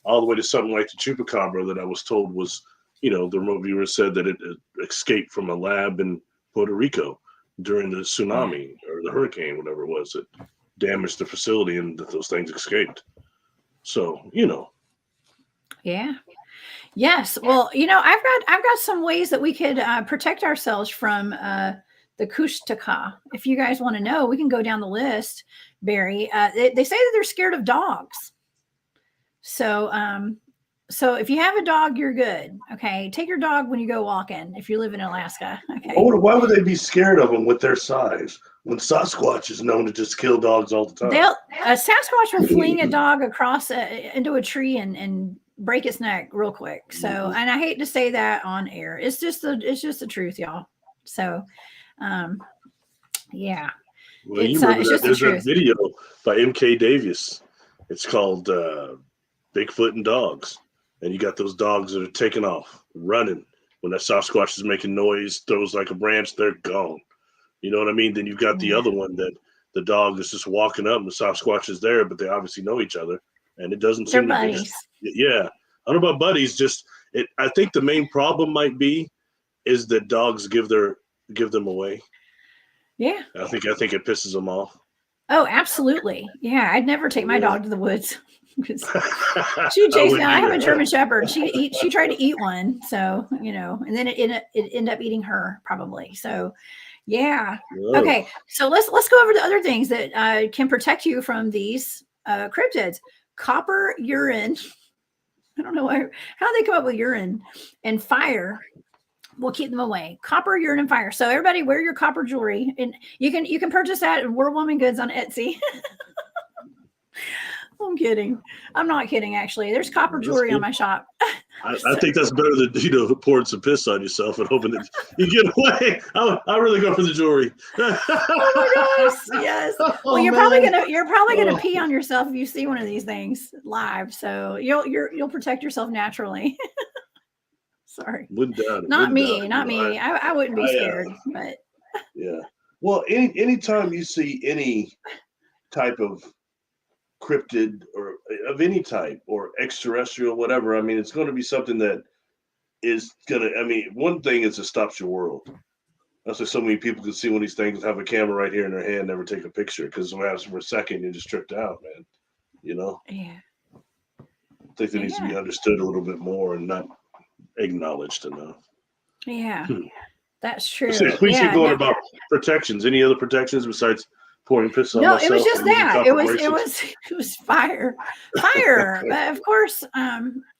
all the way to something like the chupacabra that I was told was, the remote viewer said that it escaped from a lab in Puerto Rico during the tsunami or the hurricane, whatever it was, that damaged the facility and that those things escaped. So, Yeah. Yes. Well, I've got some ways that we could protect ourselves from the Kushtaka. If you guys want to know, we can go down the list, Barry. They say that they're scared of dogs. So if you have a dog, you're good. Okay. Take your dog when you go walking, if you live in Alaska. Okay. Why would they be scared of them with their size when Sasquatch is known to just kill dogs all the time? A Sasquatch will fling a dog across into a tree and break its neck real quick. So, and I hate to say that on air. It's just the truth, y'all. So, yeah. Well, you remember that there's a video by M.K. Davis. It's called Bigfoot and Dogs. And you got those dogs that are taking off, running. When that Sasquatch is making noise, throws like a branch, they're gone. You know what I mean? Then you've got the other one that the dog is just walking up and the Sasquatch is there, but they obviously know each other. And it doesn't seem to be. Yeah. I don't know about buddies. I think the main problem might be is that dogs give them away. Yeah. I think it pisses them off. Oh, absolutely. Yeah. I'd never take my dog to the woods. She chased me. I have a German Shepherd. She tried to eat one. So, and then it ended up eating her probably. So yeah. Whoa. Okay. So let's go over the other things that can protect you from these cryptids. Copper, urine. I don't know how they come up with urine, and fire will keep them away. Copper, urine, and fire. So everybody wear your copper jewelry, and you can purchase that at World Woman Goods on Etsy. I'm kidding. I'm not kidding, actually. There's copper jewelry on my shop. I think that's better than, pouring some piss on yourself and hoping that you get away. I really go for the jewelry. Oh my gosh. Yes. Well, you're probably gonna pee on yourself if you see one of these things live. So you'll protect yourself naturally. Sorry. Wouldn't doubt it. Not me. I wouldn't be scared, but yeah. Well, anytime you see any type of cryptid or of any type or extraterrestrial, whatever, I mean, it's going to be something that is going to, one thing is it stops your world. That's why so many people can see one of these things, have a camera right here in their hand, never take a picture, because what happens for a second, you're just tripped out, man. Yeah. I think that needs to be understood a little bit more and not acknowledged enough. Yeah, that's true. We should Yeah. go on about protections. Any other protections besides pouring piss on No, myself? it was just that. It It was fire. Fire. Of course,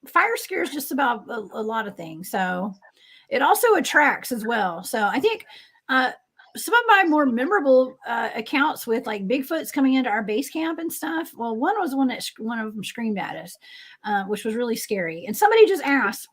fire scares just about a lot of things. So it also attracts as well. So I think some of my more memorable accounts with like Bigfoot's coming into our base camp and stuff. Well, one was one of them screamed at us, which was really scary. And somebody just asked,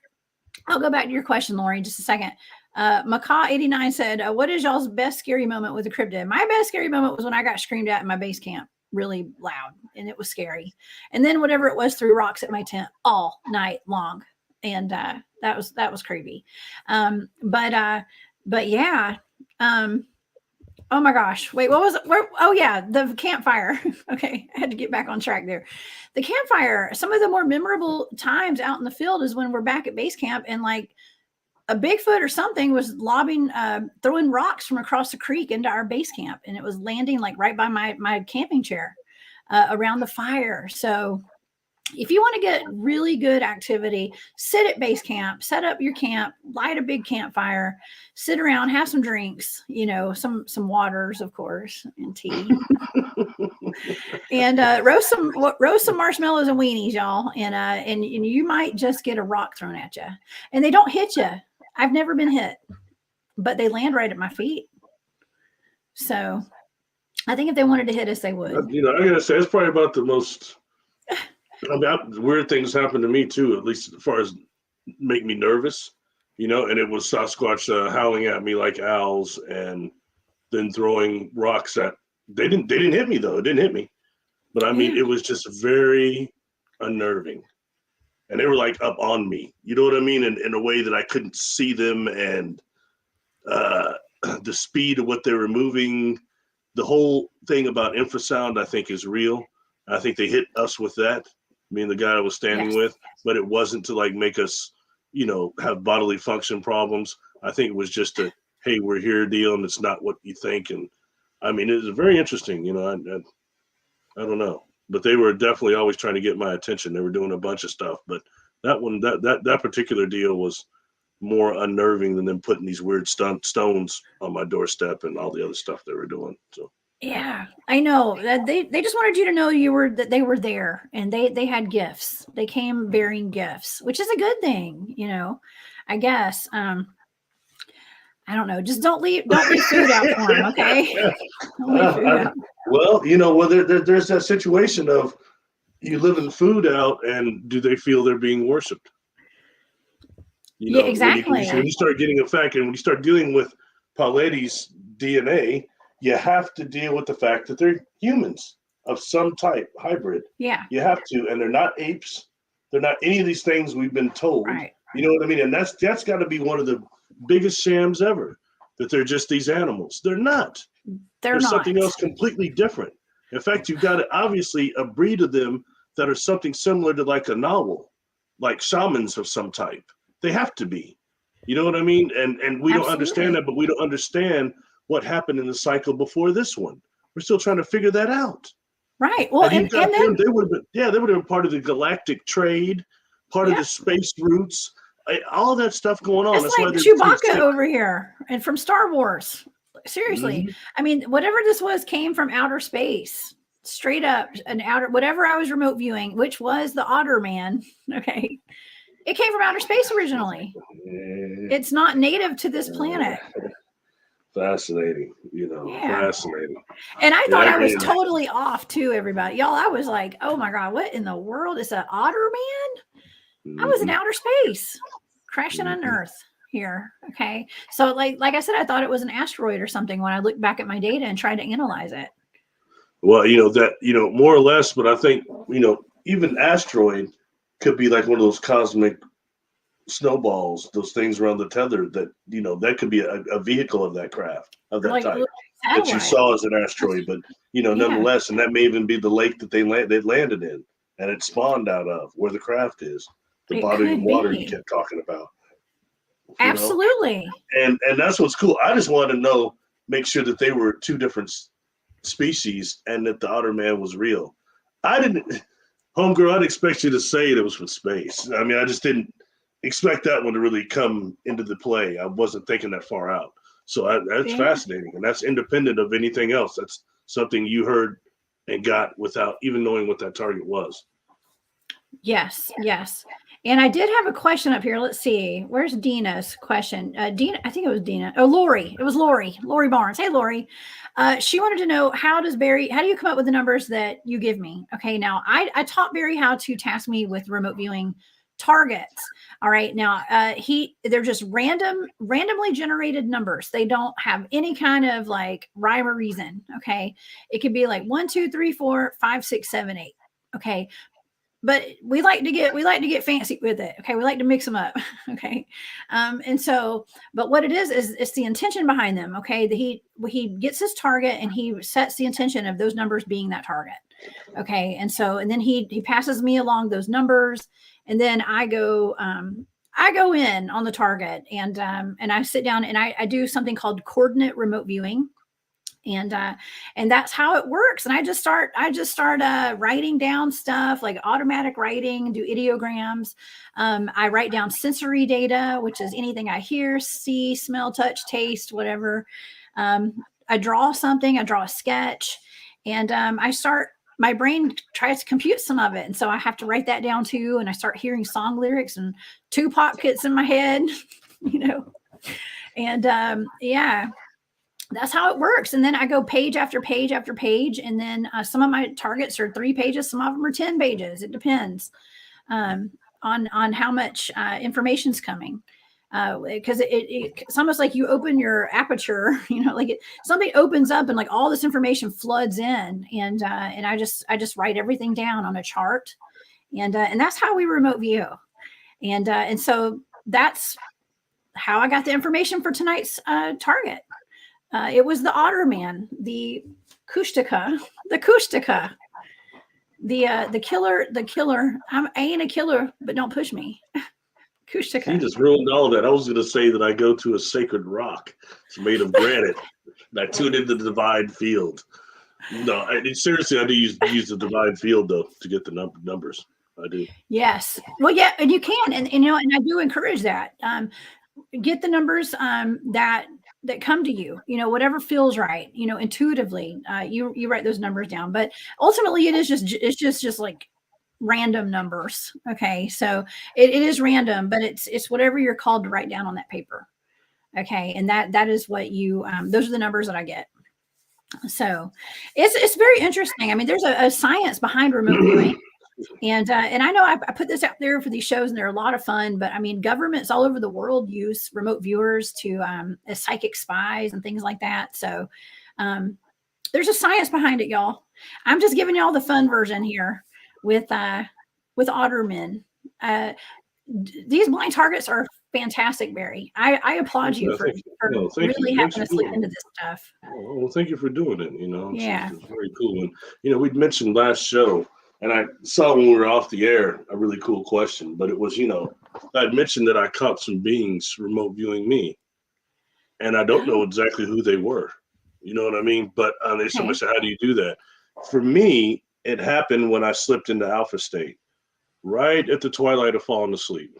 I'll go back to your question, Lori, in just a second. Macaw89 said, what is y'all's best scary moment with the cryptid? My best scary moment was when I got screamed at in my base camp really loud, and it was scary. And then whatever it was threw rocks at my tent all night long. And that was creepy. But yeah. Oh my gosh. Wait, what was it? Oh yeah, the campfire. Okay, I had to get back on track there. The campfire, some of the more memorable times out in the field is when we're back at base camp and like a Bigfoot or something was throwing rocks from across the creek into our base camp, and it was landing like right by my camping chair around the fire. So if you want to get really good activity, sit at base camp, set up your camp, light a big campfire, sit around, have some drinks, some waters, of course, and tea, and roast some marshmallows and weenies, y'all. And you might just get a rock thrown at you, and they don't hit you. I've never been hit, but they land right at my feet. So I think if they wanted to hit us, they would. I gotta say, it's probably about the most. Weird things happen to me too, at least as far as make me nervous, and it was Sasquatch howling at me like owls and then throwing rocks at. They didn't hit me though. It didn't hit me, but I mean, it was just very unnerving, and they were like up on me. You know what I mean? In a way that I couldn't see them, and the speed of what they were moving. The whole thing about infrasound, I think, is real. I think they hit us with that. Me and the guy I was standing with, but it wasn't to like make us, have bodily function problems. I think it was just a, hey, we're here deal, and it's not what you think. And I mean, it was very interesting, I don't know, but they were definitely always trying to get my attention. They were doing a bunch of stuff, but that particular deal was more unnerving than them putting these weird stones on my doorstep and all the other stuff they were doing. So. Yeah, I know that they just wanted you to know that they were there, and they had gifts. They came bearing gifts, which is a good thing, I guess. I don't know. Just don't leave food out for them, okay? Don't leave food out. Well, there's that situation of you living food out, and do they feel they're being worshipped? Yeah, exactly. When you start getting a fact, and when you start dealing with Pauletti's DNA, you have to deal with the fact that they're humans of some type, hybrid. Yeah. You have to, and they're not apes. They're not any of these things we've been told. Right. You know what I mean? And that's got to be one of the biggest shams ever, that they're just these animals. They're not. They're something else completely different. In fact, you've got obviously a breed of them that are something similar to like a novel, like shamans of some type. They have to be. You know what I mean? And we don't understand that, but we don't understand what happened in the cycle before this one. We're still trying to figure that out. Right. Well, and then they would have been part of the galactic trade, part of the space routes, all that stuff going on. It's like Chewbacca over here and from Star Wars. Seriously. Mm-hmm. I mean, whatever this was came from outer space, straight up whatever I was remote viewing, which was the Otter man. Okay. It came from outer space originally. It's not native to this planet. Fascinating, fascinating. And I thought I was totally off too, everybody. Y'all, I was like, oh my God, what in the world is an otter man? I was in outer space, crashing on Earth here. Okay. So like I said, I thought it was an asteroid or something when I looked back at my data and tried to analyze it. Well, more or less, but I think, even asteroid could be like one of those cosmic snowballs, those things around the tether that that could be a vehicle of that craft, of that type that you saw as an asteroid, but nonetheless, and that may even be the lake that they landed in and it spawned out of, where the craft is, the body of water you kept talking about. Absolutely. And that's what's cool. I just wanted to make sure that they were two different species and that the Otter man was real. I didn't, homegirl, I'd expect you to say it was from space. I mean, I just didn't. expect that one to really come into the play. I wasn't thinking that far out. So that's fascinating. And that's independent of anything else. That's something you heard and got without even knowing what that target was. Yes, yes. And I did have a question up here. Let's see. Where's Dina's question? Dina, I think it was Dina. Oh, Lori. It was Lori. Lori Barnes. Hey, Lori. She wanted to know, how do you come up with the numbers that you give me? Okay. Now I taught Barry how to task me with remote viewing targets. All right. Now they're just randomly generated numbers. They don't have any kind of like rhyme or reason. Okay. It could be like 1, 2, 3, 4, 5, 6, 7, 8. Okay. But we like to get fancy with it. Okay. We like to mix them up. Okay. And so, but what it is it's the intention behind them. Okay. He gets his target and he sets the intention of those numbers being that target. Okay. And so, and then he passes me along those numbers, and then I go in on the target, and I sit down and I do something called coordinate remote viewing. And that's how it works. And I just start writing down stuff, like automatic writing, do ideograms. I write down sensory data, which is anything I hear, see, smell, touch, taste, whatever. I draw something, I draw a sketch, and my brain tries to compute some of it. And so I have to write that down too. And I start hearing song lyrics, and Tupac hits in my head, and yeah. That's how it works. And then I go page after page after page. And then some of my targets are 3 pages. Some of them are 10 pages. It depends on how much information's coming. Because it's almost like you open your aperture, like something opens up and like all this information floods in. And I just write everything down on a chart. And that's how we remote view. And so that's how I got the information for tonight's target. It was the Otter man, the Kushtaka, the killer. I ain't a killer, but don't push me. Kushtaka. You just ruined all of that. I was going to say that I go to a sacred rock. It's made of granite. And I tune into the divine field. No, seriously, I do use the divine field though to get the numbers. I do. Yes. Well, yeah, and you can, and and I do encourage that. Get the numbers that come to you, whatever feels right, intuitively, you write those numbers down, but ultimately it's just like random numbers. Okay. So it is random, but it's whatever you're called to write down on that paper. Okay. And that is what those are the numbers that I get. So it's very interesting. I mean, there's a science behind remote viewing. And I know I put this out there for these shows, and they're a lot of fun, but I mean, governments all over the world use remote viewers to as psychic spies and things like that. So there's a science behind it, y'all. I'm just giving y'all the fun version here with Ottermen. These blind targets are fantastic, Barry. I applaud you for really having to sleep into this stuff. Well, thank you for doing it. Yeah, it's very cool. And we'd mentioned last show, and I saw when we were off the air a really cool question, but it was, I'd mentioned that I caught some beings remote viewing me, and I don't know exactly who they were. You know what I mean? But they so much, how do you do that? For me, it happened when I slipped into alpha state, right at the twilight of falling asleep.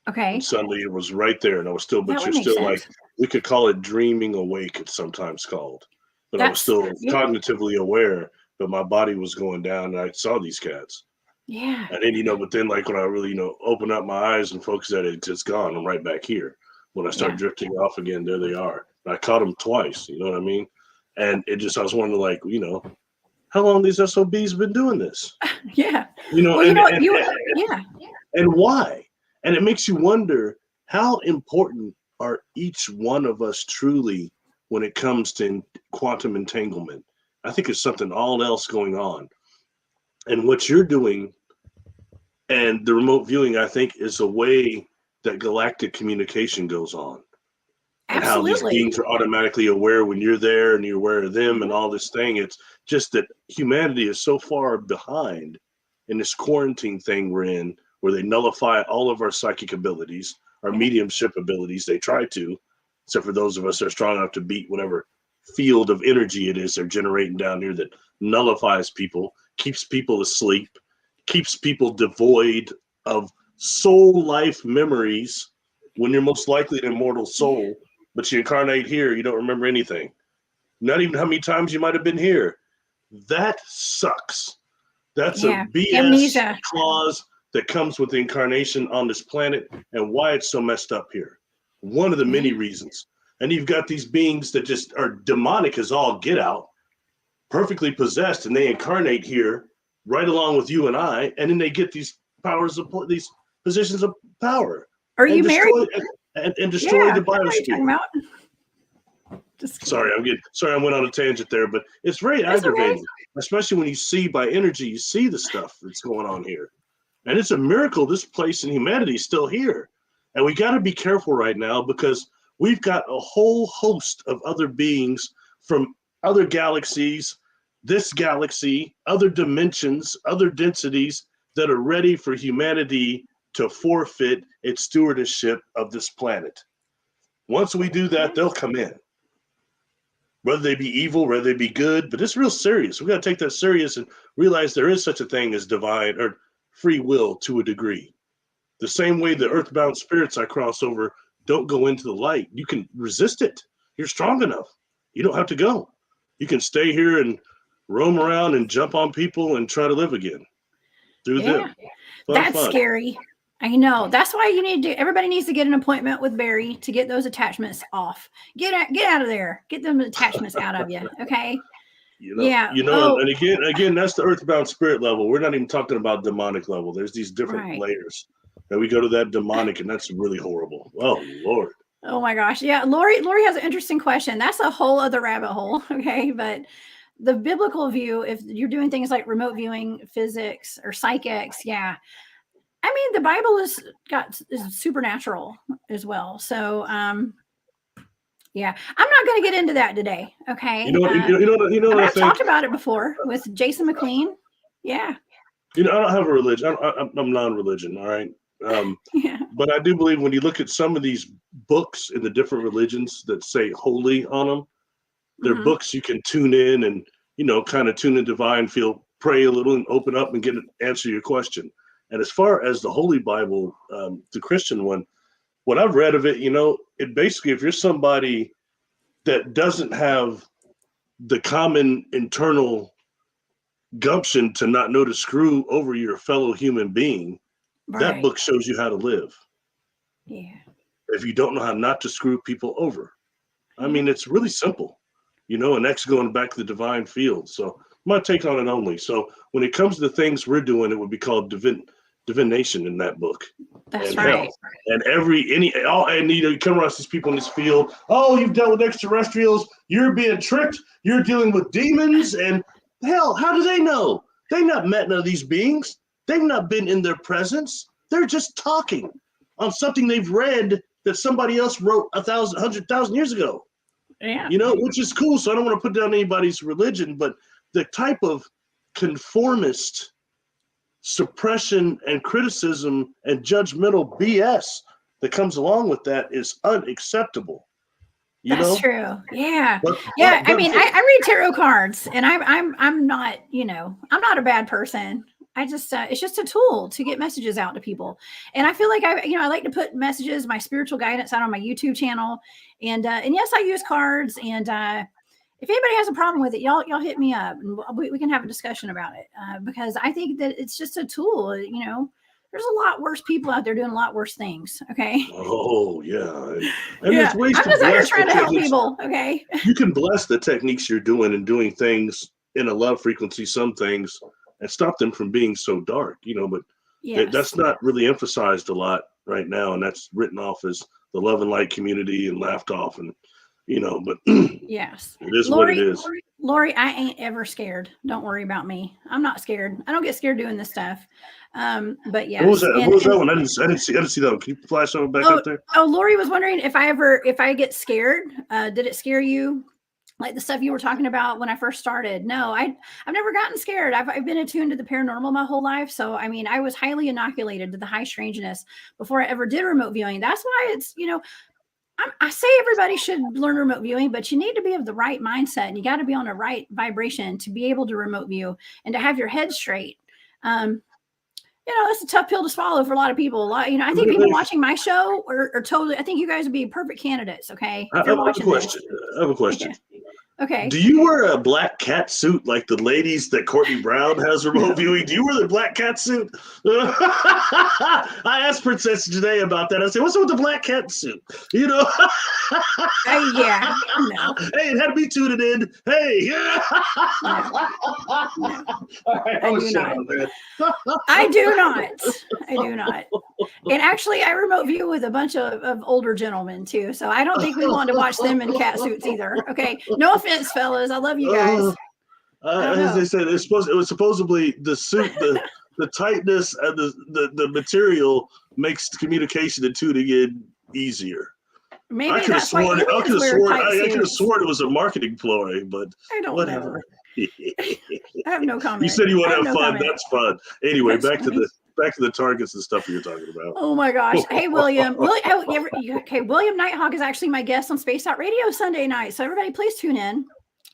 Okay. And suddenly it was right there, and I was still, but you're still like, we could call it dreaming awake. It's sometimes called, but I was still cognitively aware. But my body was going down, and I saw these cats. Yeah. And then, but then like when I really, open up my eyes and focus at it, it's gone. I'm right back here. When I start drifting off again, there they are. And I caught them twice, you know what I mean? And I was wondering, like, how long these SOBs been doing this? Yeah. And why? And it makes you wonder, how important are each one of us truly when it comes to quantum entanglement? I think it's something all else going on. And what you're doing and the remote viewing, I think, is a way that galactic communication goes on. And how these beings are automatically aware when you're there and you're aware of them and all this thing. It's just that humanity is so far behind in this quarantine thing we're in, where they nullify all of our psychic abilities, our mediumship abilities. They try to, except for those of us that are strong enough to beat whatever field of energy it is they're generating down here that nullifies people, keeps people asleep, keeps people devoid of soul life memories when you're most likely an immortal soul, but you incarnate here, you don't remember anything. Not even how many times you might have been here. That sucks. That's a BS amnesia clause that comes with the incarnation on this planet and why it's so messed up here. One of the many reasons. And you've got these beings that just are demonic as all get out, perfectly possessed, and they incarnate here right along with you and I, and then they get these powers of these positions of power. Are you married? And destroy the biosphere. Sorry, I went on a tangent there, but it's very aggravating, especially when you see by energy, you see the stuff that's going on here. And it's a miracle this place in humanity is still here. And we got to be careful right now because we've got a whole host of other beings from other galaxies, this galaxy, other dimensions, other densities that are ready for humanity to forfeit its stewardship of this planet. Once we do that, they'll come in. Whether they be evil, whether they be good, but it's real serious. We got to take that serious and realize there is such a thing as divine or free will to a degree. The same way the earthbound spirits I cross over don't go into the light. You can resist it. You're strong enough. You don't have to go. You can stay here and roam around and jump on people and try to live again through them. That's scary. I know. That's why everybody needs to get an appointment with Barry to get those attachments off. Get out of there. Get them attachments out of you. Okay. And again, that's the earthbound spirit level. We're not even talking about demonic level. There's these different layers. And we go to that demonic, and that's really horrible. Oh, Lord. Oh, my gosh. Yeah. Lori has an interesting question. That's a whole other rabbit hole. Okay. But the biblical view, if you're doing things like remote viewing, physics, or psychics, I mean, the Bible is supernatural as well. So, I'm not going to get into that today. Okay. You know what I think? Talked about it before with Jason McLean. Yeah. I don't have a religion. I'm non-religion. All right. But I do believe when you look at some of these books in the different religions that say holy on them, they're books you can tune in and, kind of tune in divine, pray a little and open up and answer your question. And as far as the Holy Bible, the Christian one, what I've read of it, it basically, if you're somebody that doesn't have the common internal gumption to not know to screw over your fellow human being, that book shows you how to live. Yeah. If you don't know how not to screw people over. I mean, it's really simple, and that's going back to the divine field. So my take on it only. So when it comes to the things we're doing, it would be called divination in that book. That's right. And you come across these people in this field. Oh, you've dealt with extraterrestrials. You're being tricked. You're dealing with demons. And hell, how do they know? They've not met none of these beings. They've not been in their presence. They're just talking on something they've read that somebody else wrote 100,000 years ago. Yeah. Which is cool. So I don't want to put down anybody's religion, but the type of conformist suppression and criticism and judgmental BS that comes along with that is unacceptable. That's true. Yeah. I mean, I read tarot cards, and I'm not, I'm not a bad person. I just, it's just a tool to get messages out to people. And I feel like I like to put messages, my spiritual guidance out on my YouTube channel. And yes, I use cards. And if anybody has a problem with it, y'all hit me up and we can have a discussion about it. Because I think that it's just a tool, there's a lot worse people out there doing a lot worse things. Okay. Oh yeah. And there's ways I'm just out here trying to help people. Okay. You can bless the techniques you're doing and doing things in a love frequency, some things, and stop them from being so dark, but that's not really emphasized a lot right now. And that's written off as the love and light community and laughed off. And, but yes, it is what it is. Lori, I ain't ever scared. Don't worry about me. I'm not scared. I don't get scared doing this stuff. But yeah. What was that one? I didn't see that one. Can you flash something back up there? Oh, Lori was wondering if I get scared. Did it scare you? Like the stuff you were talking about when I first started? No, I've never gotten scared. I've been attuned to the paranormal my whole life. So, I mean, I was highly inoculated to the high strangeness before I ever did remote viewing. That's why it's, I say everybody should learn remote viewing, but you need to be of the right mindset and you got to be on a right vibration to be able to remote view and to have your head straight. It's a tough pill to swallow for a lot of people. I think people watching my show are totally. I think you guys would be perfect candidates. Okay, I if you're have a watching question. I have a question. Okay. Do you wear a black cat suit like the ladies that Courtney Brown has remote viewing? Do you wear the black cat suit? I asked Princess today about that. I said, "What's up with the black cat suit?" Yeah. No. Hey, it had to be tuned in. Hey, yeah. No. All right, I do not. I do not. And actually, I remote view with a bunch of older gentlemen too. So I don't think we want to watch them in cat suits either. Okay. No offense, fellas. I love you guys. As they said, it was supposedly the suit, the tightness and the material makes communication and tuning in easier. Maybe I could have sworn it was a marketing ploy, but I don't whatever. know. I have no comment. You said you want to have fun. Comment. That's fun. Anyway, back to the targets and stuff you're talking about. Oh my gosh. Hey, William. William Nighthawk is actually my guest on Space Out Radio Sunday night. So everybody please tune in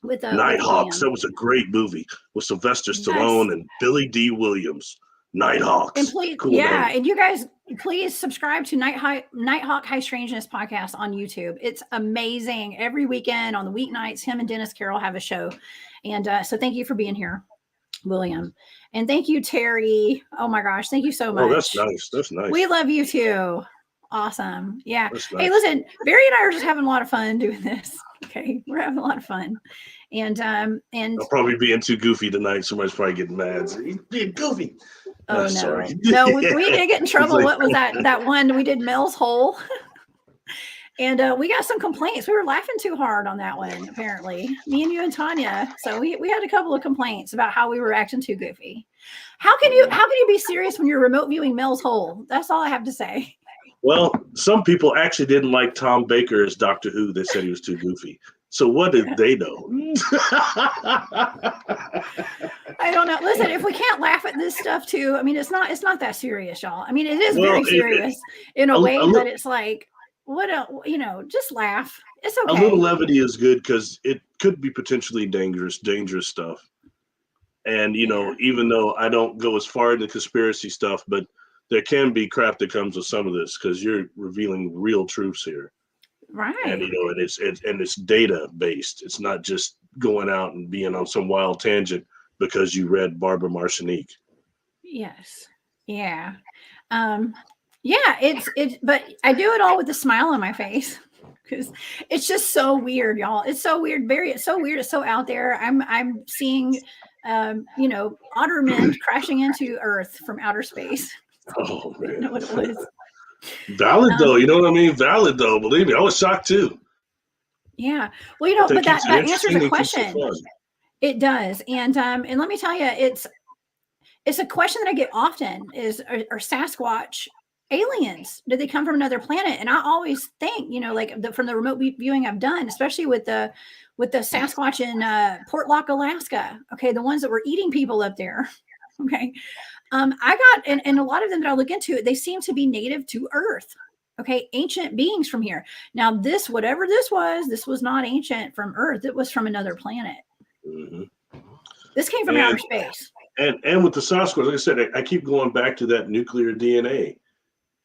with Nighthawks. That was a great movie with Sylvester Stallone and Billy D. Williams. Nighthawks. And please, cool name. And you guys please subscribe to Nighthawk High Strangeness podcast on YouTube. It's amazing. Every weekend on the weeknights, him and Dennis Carroll have a show. And so thank you for being here, William. And thank you, Terry. Oh my gosh. Thank you so much. Oh, that's nice. That's nice. We love you too. Awesome. Yeah. Nice. Hey, listen, Barry and I are just having a lot of fun doing this. Okay. We're having a lot of fun. And I'll probably being too goofy tonight. Somebody's probably getting mad. He's being goofy. Oh, no. Sorry. No, we didn't get in trouble. What was that one? We did Mel's Hole. And we got some complaints. We were laughing too hard on that one, apparently. Me and you and Tanya. So we had a couple of complaints about how we were acting too goofy. How can you be serious when you're remote viewing Mel's Hole? That's all I have to say. Well, some people actually didn't like Tom Baker as Doctor Who. They said he was too goofy. So what did they know? I don't know. Listen, if we can't laugh at this stuff too, I mean, it's not that serious, y'all. I mean, it is very serious in a way, but it's like, just laugh. It's okay. A little levity is good because it could be potentially dangerous stuff. And, even though I don't go as far into conspiracy stuff, but there can be crap that comes with some of this because you're revealing real truths here. Right. And, it's data based. It's not just going out and being on some wild tangent because you read Barbara Martinique. Yes. Yeah. But I do it all with a smile on my face because it's just so weird, y'all. It's so weird. Barry, it's so weird. It's so out there. I'm seeing, otter men crashing into Earth from outer space. Oh, man. I didn't know what it was. Valid though. You know what I mean? Valid though. Believe me, I was shocked too. Yeah. Well, but that answers a question. It does. And let me tell you, it's a question that I get often is, are Sasquatch aliens? Did they come from another planet? And I always think, from the remote viewing I've done, especially with the Sasquatch in Portlock, Alaska. Okay. The ones that were eating people up there. Okay. I got, and a lot of them that I look into, they seem to be native to Earth. Okay. Ancient beings from here. Now whatever this was not ancient from Earth. It was from another planet. Mm-hmm. This came from outer space. And with the Sasquatch, like I said, I keep going back to that nuclear DNA.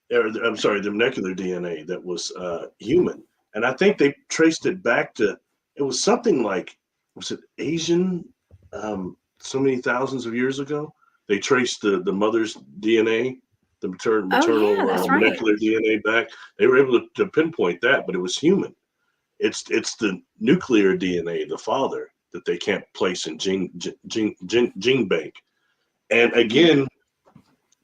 The molecular DNA that was human. And I think they traced it back to, it was something like, was it Asian, so many thousands of years ago? They traced the mother's DNA, the maternal molecular DNA back. They were able to pinpoint that, but it was human. It's the nuclear DNA, the father, that they can't place in gene bank. And again,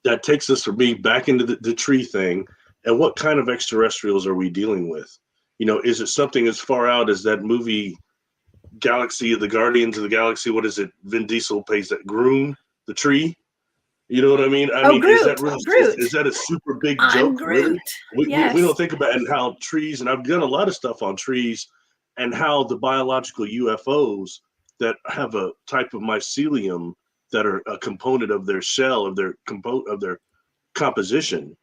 that takes us for me back into the tree thing. And what kind of extraterrestrials are we dealing with? Is it something as far out as that movie Galaxy of the Guardians of the Galaxy? What is it? Vin Diesel plays that Groom, the tree. You know what I mean? Groot. Is that really, is that a super big joke? Groot. Really? Yes. We don't think about it, and how trees, and I've done a lot of stuff on trees, and how the biological UFOs that have a type of mycelium that are a component of their shell, of their composition,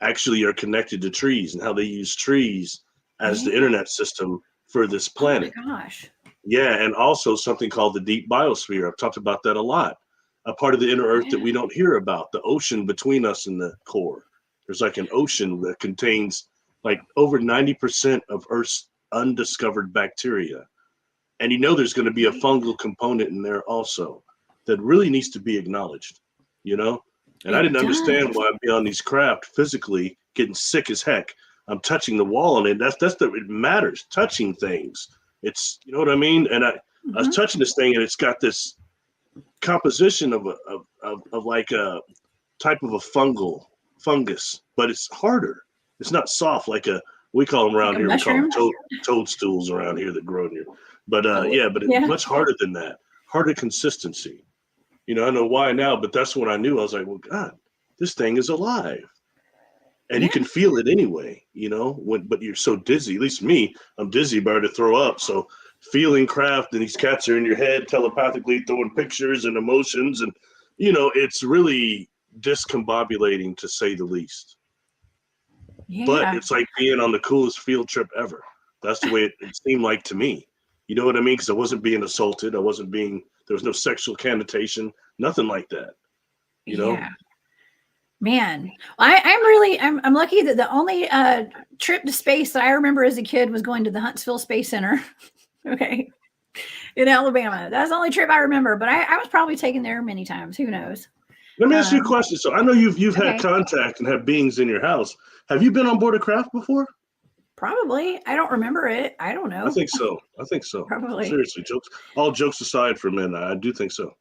actually are connected to trees, and how they use trees as the internet system for this planet. Oh my gosh. Yeah, and also something called the deep biosphere. I've talked about that a lot. a part of the inner earth that we don't hear about, the ocean between us and the core. There's like an ocean that contains like over 90% of Earth's undiscovered bacteria. And there's going to be a fungal component in there also that really needs to be acknowledged, And I didn't understand why I'd be on these craft physically getting sick as heck. I'm touching the wall, and it matters. Touching things, it's what I mean. And I was touching this thing, and it's got this composition of like a type of a fungus, but it's harder. It's not soft like we call them around here. We call them toadstools around here that grow in here. But it's much harder than that. Harder consistency. I know why now, but that's when I knew. I was like, well, God, this thing is alive. And you can feel it anyway, but you're so dizzy. At least me, I'm dizzy, about to throw up. So feeling craft, and these cats are in your head telepathically throwing pictures and emotions. And, it's really discombobulating, to say the least. Yeah. But it's like being on the coolest field trip ever. That's the way it seemed like to me. You know what I mean? Because I wasn't being assaulted. There was no sexual connotation, nothing like that. Yeah. Man, I'm lucky that the only trip to space that I remember as a kid was going to the Huntsville Space Center. Okay. In Alabama. That's the only trip I remember, but I was probably taken there many times. Who knows? Let me ask you a question. So I know you've had contact and have beings in your house. Have you been on board a craft before? Probably. I don't remember it. I don't know. I think so. Probably. Seriously, all jokes aside for men, I do think so.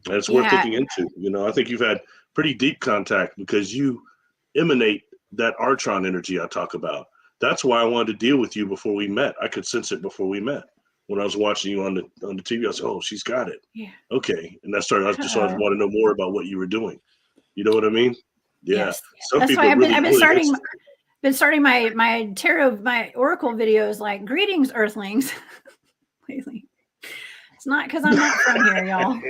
And it's worth looking into. I think you've had pretty deep contact because you emanate that Artron energy I talk about. That's why I wanted to deal with you before we met. I could sense it before we met. When I was watching you on the TV, I said, "Oh, she's got it." Yeah. Okay. And I just wanted to know more about what you were doing. You know what I mean? Yeah. Yes. That's why I've been starting my tarot, my oracle videos like "Greetings, Earthlings." Lately. It's not because I'm not from here, y'all.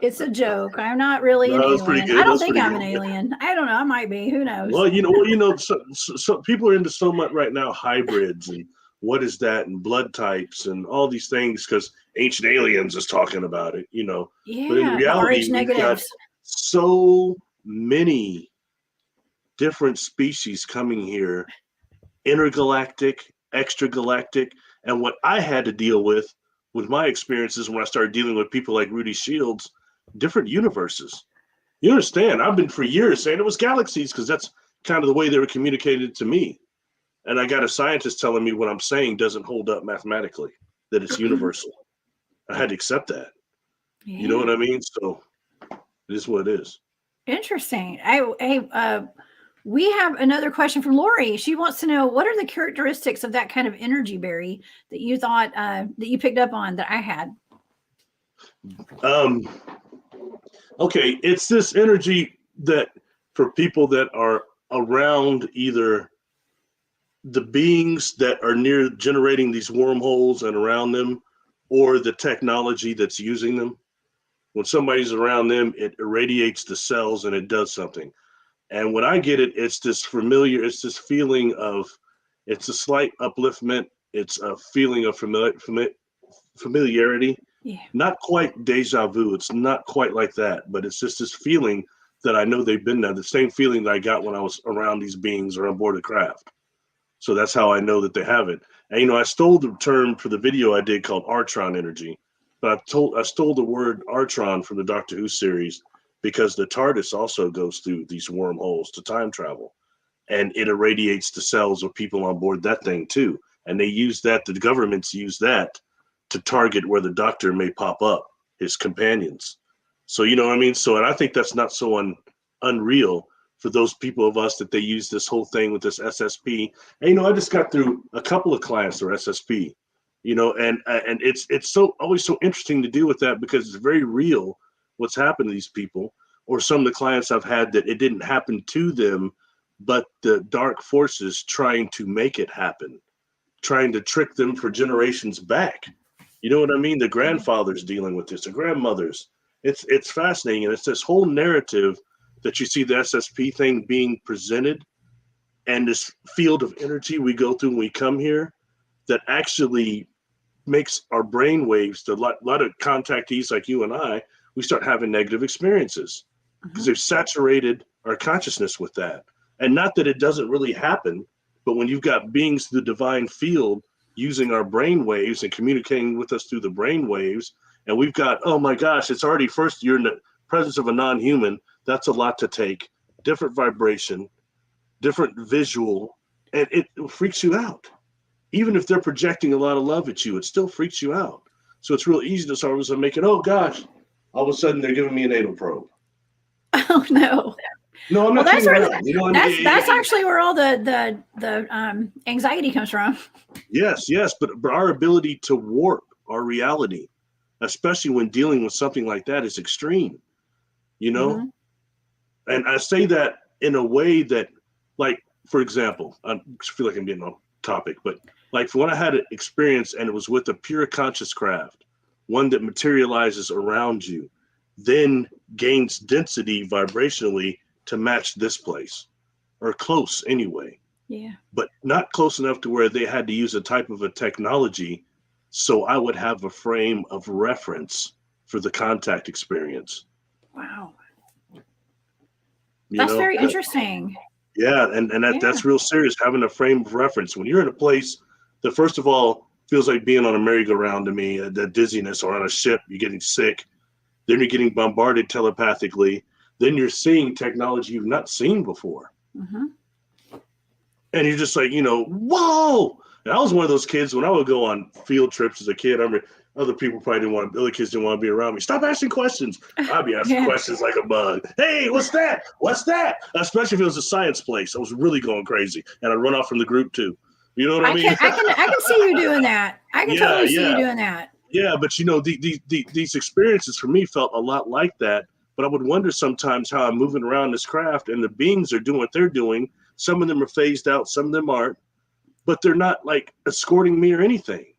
It's a joke. I'm not really an alien. I don't think I'm an alien. I don't know. I might be. Who knows? Well, so people are into so much right now, hybrids and what is that, and blood types and all these things, because Ancient Aliens is talking about it, Yeah, but in reality, we've got so many different species coming here, intergalactic, extragalactic, and what I had to deal with my experiences when I started dealing with people like Rudy Shields, different universes. You understand? I've been for years saying it was galaxies because that's kind of the way they were communicated to me. And I got a scientist telling me what I'm saying doesn't hold up mathematically, that it's universal. I had to accept that. Yeah. You know what I mean? So it is what it is. Interesting. We have another question from Lori. She wants to know, what are the characteristics of that kind of energy, Barry, that you thought that you picked up on that I had? Okay, it's this energy that for people that are around either the beings that are near generating these wormholes and around them, or the technology that's using them. When somebody's around them, it irradiates the cells and it does something. And when I get it, it's this feeling of, it's a slight upliftment. It's a feeling of familiarity. Yeah. Not quite deja vu. It's not quite like that, but it's just this feeling that I know they've been there. The same feeling that I got when I was around these beings or on board the craft. So that's how I know that they have it. And, I stole the term for the video I did called Artron energy, but I stole the word Artron from the Doctor Who series because the TARDIS also goes through these wormholes to time travel, and it irradiates the cells of people on board that thing too. And they use that, the governments use that to target where the Doctor may pop up, his companions. So, you know what I mean? So, and I think that's not so unreal for those people of us that they use this whole thing with this SSP. And, I just got through a couple of clients that are SSP, and it's always so interesting to deal with that because it's very real what's happened to these people, or some of the clients I've had that it didn't happen to them, but the dark forces trying to make it happen, trying to trick them for generations back. You know what I mean? The grandfathers dealing with this, the grandmothers. It's fascinating. And it's this whole narrative that you see the SSP thing being presented, and this field of energy we go through when we come here that actually makes our brain waves, the lot of contactees like you and I, we start having negative experiences because they've saturated our consciousness with that. And not that it doesn't really happen, but when you've got beings through the divine field using our brain waves and communicating with us through the brain waves, and we've got, oh my gosh, it's already first, you're in the presence of a non-human. That's a lot to take. Different vibration, different visual, and it freaks you out. Even if they're projecting a lot of love at you, it still freaks you out. So it's real easy to start with making, oh gosh, all of a sudden they're giving me an anal probe. Oh no. No, I'm not kidding around. You know, that's actually where all the anxiety comes from. Yes, but our ability to warp our reality, especially when dealing with something like that, is extreme. You know, and I say that in a way that, like, for example, I feel like I'm getting off topic, but like when I had an experience and it was with a pure conscious craft, one that materializes around you, then gains density vibrationally to match this place, or close anyway. Yeah. But not close enough to where they had to use a type of a technology so I would have a frame of reference for the contact experience. Wow. That's very interesting. Yeah, and that's real serious, having a frame of reference. When you're in a place that, first of all, feels like being on a merry-go-round to me, the dizziness, or on a ship, you're getting sick, then you're getting bombarded telepathically, then you're seeing technology you've not seen before. And you're just like, whoa! And I was one of those kids, when I would go on field trips as a kid, I remember other people probably other kids didn't want to be around me. Stop asking questions. I'd be asking questions like a bug. Hey, what's that? What's that? Especially if it was a science place. I was really going crazy. And I'd run off from the group too. You know what I mean? I can see you doing that. I can totally see you doing that. Yeah, but these experiences for me felt a lot like that. But I would wonder sometimes how I'm moving around this craft and the beings are doing what they're doing. Some of them are phased out, some of them aren't, but they're not like escorting me or anything.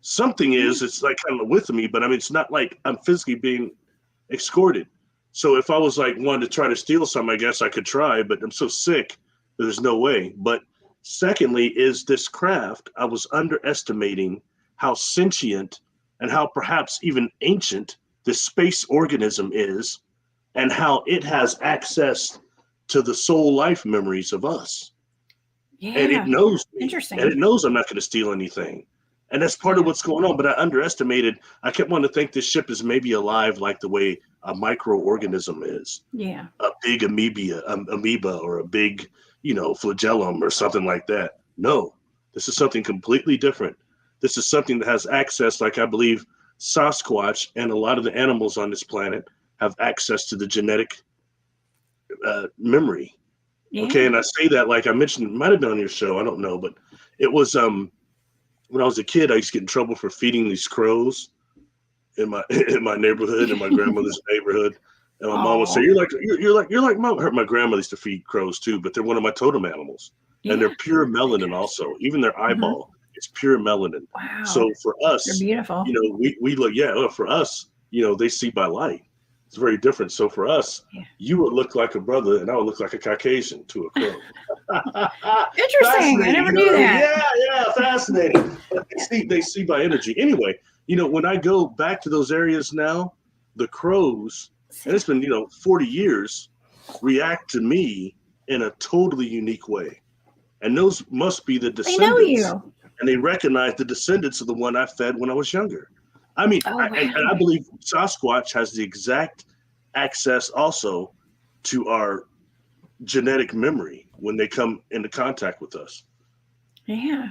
Something is, it's like kind of with me, but I mean, it's not like I'm physically being escorted. So if I was like wanting to try to steal some, I guess I could try, but I'm so sick that there's no way. But secondly, is this craft, I was underestimating how sentient and how perhaps even ancient this space organism is, and how it has access to the soul life memories of us. Yeah. And it knows me. Interesting. And it knows I'm not going to steal anything. And that's part of what's going on. But I underestimated. I kept wanting to think this ship is maybe alive like the way a microorganism is. Yeah. A big amoeba or a big, flagellum or something like that. No, this is something completely different. This is something that has access, like I believe Sasquatch and a lot of the animals on this planet have access to the genetic memory. Yeah. Okay, and I say that like I mentioned, it might have been on your show, I don't know, but it was when I was a kid, I used to get in trouble for feeding these crows in my neighborhood, in my grandmother's neighborhood. And my mom would say, "You're like mom." My grandmother used to feed crows too, but they're one of my totem animals, and they're pure melanin. Also, even their eyeball is pure melanin. Wow! So for us, they're beautiful. We look. For us, they see by light. It's very different. So for us, you would look like a brother, and I would look like a Caucasian to a crow. Interesting. I never knew that. Yeah, fascinating. They see by energy. Anyway, when I go back to those areas now, the crows, and it's been 40 years, react to me in a totally unique way, and those must be the descendants. They know you, and they recognize the descendants of the one I fed when I was younger. I mean, and I believe Sasquatch has the exact access also to our genetic memory when they come into contact with us. Yeah.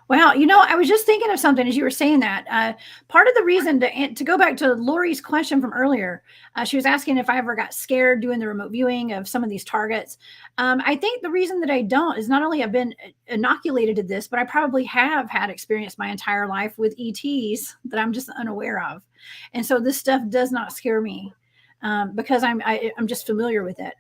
Well, I was just thinking of something as you were saying that. Part of the reason to go back to Lori's question from earlier, she was asking if I ever got scared doing the remote viewing of some of these targets. I think the reason that I don't is not only I've been inoculated to this, but I probably have had experience my entire life with ETs that I'm just unaware of. And so this stuff does not scare me because I'm just familiar with it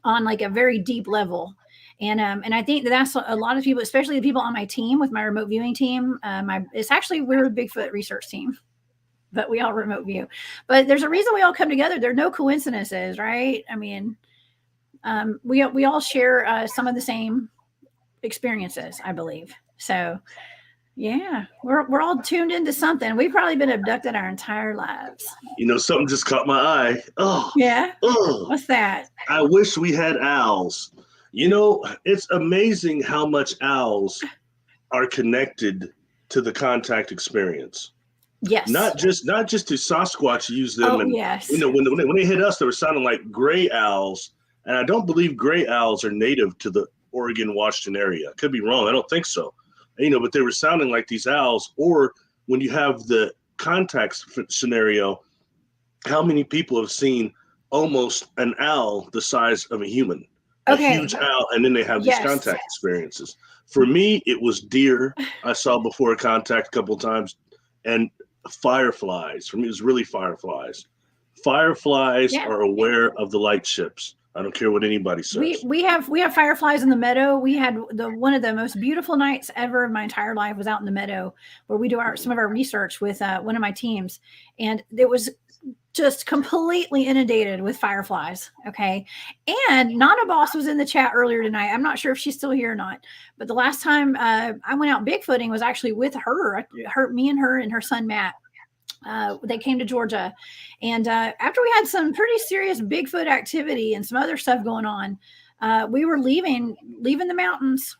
on like a very deep level. And I think that's a lot of people, especially the people on my team with my remote viewing team. We're a Bigfoot research team, but we all remote view. But there's a reason we all come together. There are no coincidences, right? I mean, we all share some of the same experiences, I believe. So Yeah, we're all tuned into something. We've probably been abducted our entire lives. Something just caught my eye. Yeah. Oh, What's that? I wish we had owls. It's amazing how much owls are connected to the contact experience. Yes. Not just to Sasquatch use them, Oh, and yes. when they hit us, they were sounding like gray owls, and I don't believe gray owls are native to the Oregon Washington area. I could be wrong. I don't think so. But they were sounding like these owls. Or when you have the contact scenario, how many people have seen almost an owl the size of a human, a Okay. huge owl, and then they have these Yes. contact experiences? For me, it was deer. I saw before contact a couple of times, and fireflies. For me, it was really fireflies. Fireflies Yeah. are aware of the light ships. I don't care what anybody says. We have fireflies in the meadow. We had one of the most beautiful nights ever of my entire life was out in the meadow where we do some of our research with one of my teams, and it was just completely inundated with fireflies. Okay. And Nana Boss was in the chat earlier tonight. I'm not sure if she's still here or not, but the last time I went out Bigfooting was actually with me and her son, Matt. They came to Georgia. And after we had some pretty serious Bigfoot activity and some other stuff going on, we were leaving the mountains.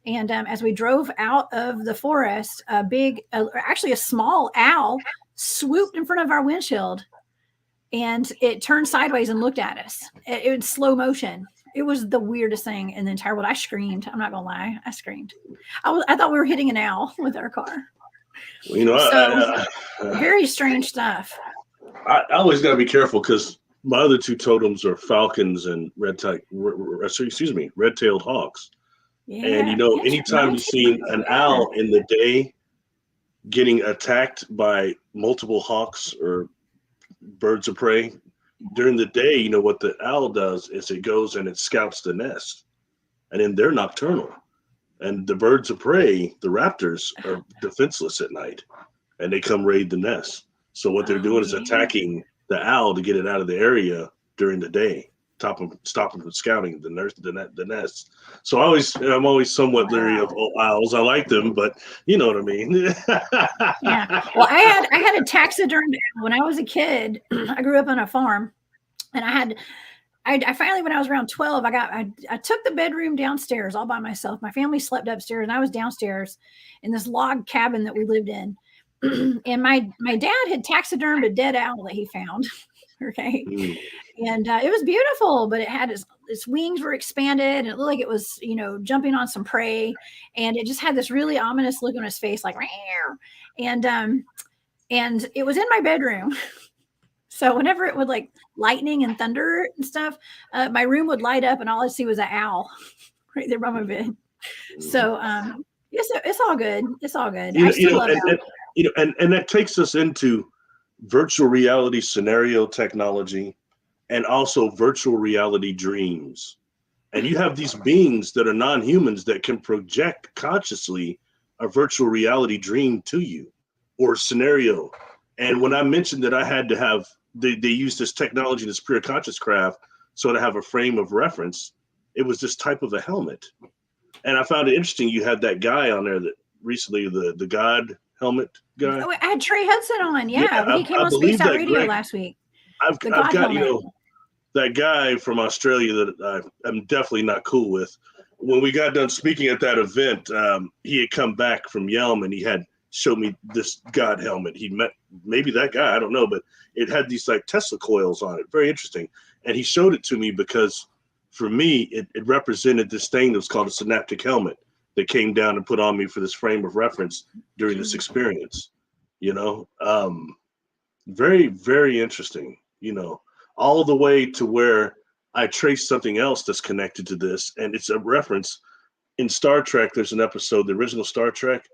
And as we drove out of the forest, actually a small owl swooped in front of our windshield, and it turned sideways and looked at us. It was slow motion. It was the weirdest thing in the entire world. I screamed. I'm not gonna lie. I screamed. I thought we were hitting an owl with our car. Very strange stuff. I always got to be careful because my other two totems are falcons and red-tailed hawks. Yeah. And anytime you've seen an owl in the day getting attacked by multiple hawks or birds of prey during the day, what the owl does is it goes and it scouts the nest, and then they're nocturnal. And the birds of prey, the raptors, are defenseless at night, and they come raid the nest. So what they're doing is attacking the owl to get it out of the area during the day, stopping from scouting the nest. So I'm always somewhat leery of owls. I like them, but you know what I mean. Yeah. Well, I had a taxidermed when I was a kid. I grew up on a farm, and I finally, when I was around 12, I took the bedroom downstairs all by myself. My family slept upstairs, and I was downstairs in this log cabin that we lived in. And my dad had taxidermed a dead owl that he found. Okay. And it was beautiful, but it had its wings were expanded, and it looked like it was, jumping on some prey. And it just had this really ominous look on his face, like, and it was in my bedroom. So whenever it would like lightning and thunder and stuff, my room would light up, and all I'd see was an owl right there by my bed. So it's all good. It's all good. I still love owls. And that takes us into virtual reality scenario technology and also virtual reality dreams. And you have these beings that are non-humans that can project consciously a virtual reality dream to you or scenario. And when I mentioned that I had to have, they use this technology, this pure conscious craft, so to have a frame of reference, it was this type of a helmet. And I found it interesting. You had that guy on there that recently, the God helmet guy. Oh, I had Trey Hudson on. Yeah, he came on Space Out Radio last week. I've got that guy from Australia that I'm definitely not cool with. When we got done speaking at that event, he had come back from Yelm, and he had showed me this God helmet. He met maybe that guy, I don't know, but it had these like Tesla coils on it. Very interesting. And he showed it to me because for me, it represented this thing that was called a synaptic helmet that came down and put on me for this frame of reference during this experience. Very, very interesting, all the way to where I traced something else that's connected to this. And it's a reference in Star Trek. There's an episode, the original Star Trek,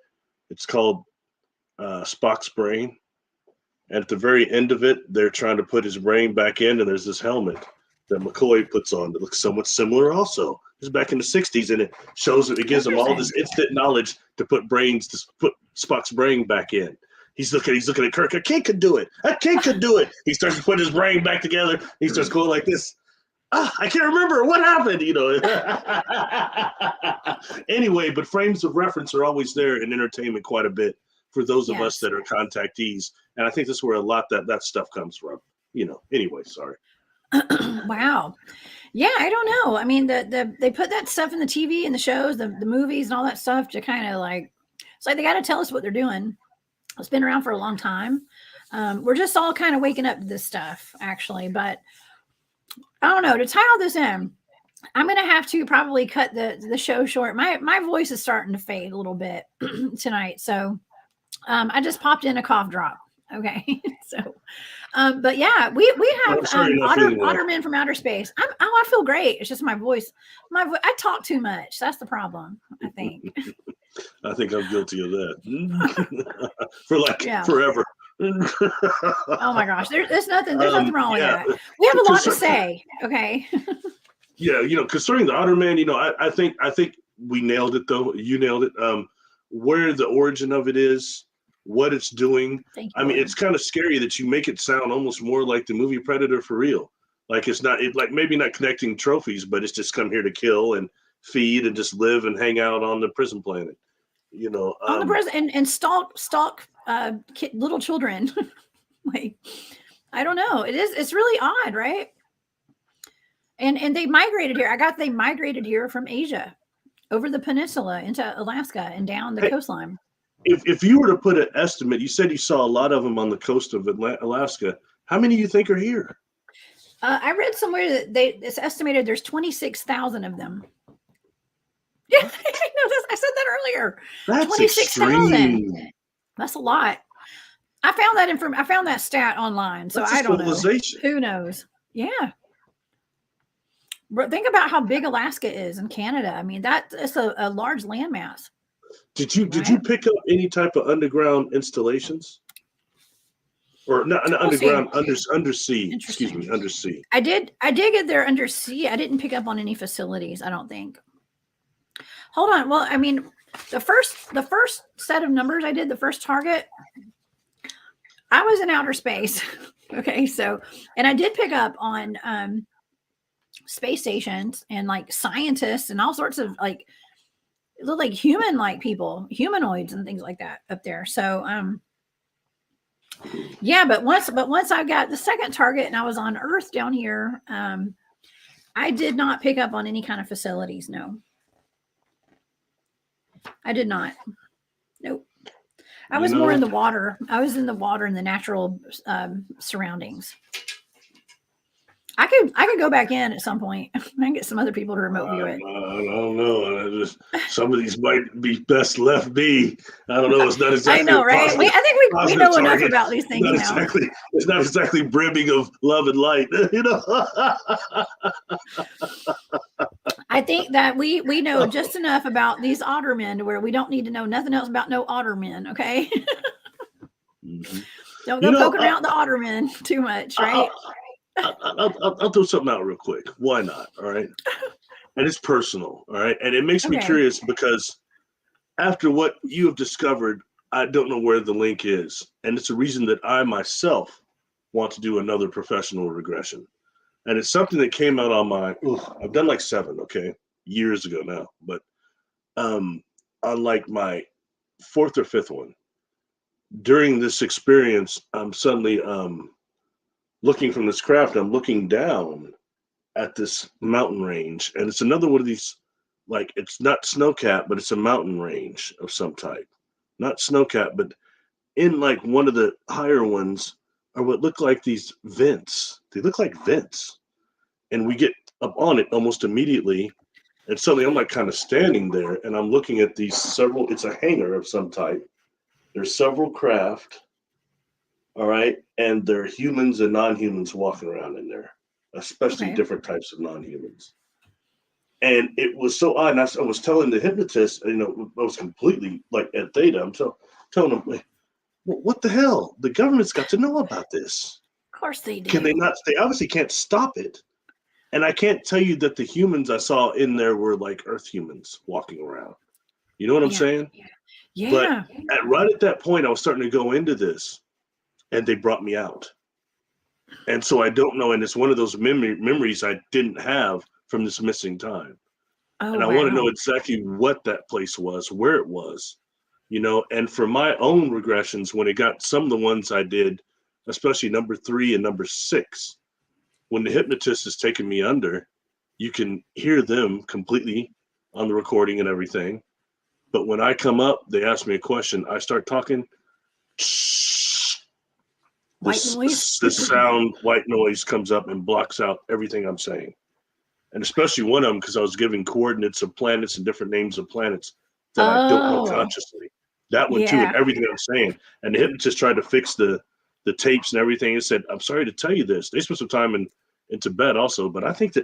it's called Spock's Brain. And at the very end of it, they're trying to put his brain back in, and there's this helmet that McCoy puts on that looks somewhat similar also. It's back in the 60s, and it shows it gives him all this instant knowledge to put Spock's brain back in. He's looking at Kirk. A kid could do it. A kid could do it. He starts to put his brain back together. He starts going like this. I can't remember what happened, Anyway, but frames of reference are always there in entertainment quite a bit for those of us Yes. that are contactees. And I think that's where a lot that stuff comes from, Anyway, sorry. Wow. Yeah, I don't know. I mean, they put that stuff in the TV and the shows, the movies and all that stuff to kind of like, it's like they got to tell us what they're doing. It's been around for a long time. We're just all kind of waking up to this stuff, actually. But I don't know. To tie all this in, I'm going to have to probably cut the show short. My voice is starting to fade a little bit tonight. So I just popped in a cough drop. Okay. So, but yeah, we have Ottermen from outer space. I feel great. It's just my voice. I talk too much. That's the problem, I think. I think I'm guilty of that for forever. Oh my gosh, there's nothing wrong with that. We have a lot to say. Okay. Yeah, concerning the Otterman, I think we nailed it though. You nailed it. Where the origin of it is, what it's doing. I mean, it's kind of scary that you make it sound almost more like the movie Predator for real. Like it's not, maybe not connecting trophies, but it's just come here to kill and feed and just live and hang out on the prison planet. On the prison and stalk little children. Like, I don't know. It's really odd, right? And they migrated here. They migrated here from Asia over the peninsula into Alaska and down the coastline. If you were to put an estimate, you said you saw a lot of them on the coast of Alaska. How many do you think are here? I read somewhere that it's estimated there's 26,000 of them. Yeah, I know this. I said that earlier. That's 26,000. That's a lot. I found that stat online, so I don't know. Who knows? Yeah. But think about how big Alaska is in Canada. I mean, it's a large landmass. Did you pick up any type of underground installations? Or not underground, undersea. Excuse me, undersea. I did get there undersea. I didn't pick up on any facilities, I don't think. Hold on. Well, I mean, the first set of numbers I did, the first target, I was in outer space. Okay, so, and I did pick up on space stations and like scientists and all sorts of like, it looked like human-like people, humanoids and things like that up there. So, yeah, but once I got the second target and I was on Earth down here, I did not pick up on any kind of facilities. No, I did not. Nope. I was more in the water. I was in the water in the natural surroundings. I could go back in at some point. I can get some other people to remote view it. I don't know. Some of these might be best left be. I don't know. It's not exactly. I know, right? I think we know enough about these things now. It's not exactly brimming of love and light, I think that we know just enough about these Ottermen to where we don't need to know nothing else about no Ottermen. Okay. Mm-hmm. Don't go poking around the Ottermen too much, right? I'll throw something out real quick. Why not? All right. And it's personal. All right. And it makes me curious because after what you have discovered, I don't know where the link is. And it's a reason that I myself want to do another professional regression. And it's something that came out on I've done like 7, years ago now. But on like my 4th or 5th one, during this experience, I'm suddenly looking from this craft, I'm looking down at this mountain range, and it's another one of these, like, it's not snow-capped, but it's a mountain range of some type. Not snow-capped, but in like one of the higher ones are what look like these vents. They look like vents. And we get up on it almost immediately, and suddenly I'm like kind of standing there, and I'm looking at these it's a hangar of some type. There's several craft. All right. And there are humans and non-humans walking around in there, especially different types of non-humans. And it was so odd. And I was telling the hypnotist, I was completely like at theta. I'm telling him, what the hell? The government's got to know about this. Of course they do. Can they not? They obviously can't stop it. And I can't tell you that the humans I saw in there were like Earth humans walking around. You know what I'm saying? Yeah. But right at that point, I was starting to go into this. And they brought me out. And so I don't know. And it's one of those memories I didn't have from this missing time. Oh, And I want to know exactly what that place was, where it was, and for my own regressions, when it got some of the ones I did, especially number 3 and number 6, when the hypnotist is taking me under, you can hear them completely on the recording and everything. But when I come up, they ask me a question. I start talking. White noise. The sound, white noise comes up and blocks out everything I'm saying. And especially one of them, because I was giving coordinates of planets and different names of planets that I don't know consciously. That one too, and everything I'm saying. And the hypnotist tried to fix the tapes and everything and said, "I'm sorry to tell you this." They spent some time in Tibet also, but I think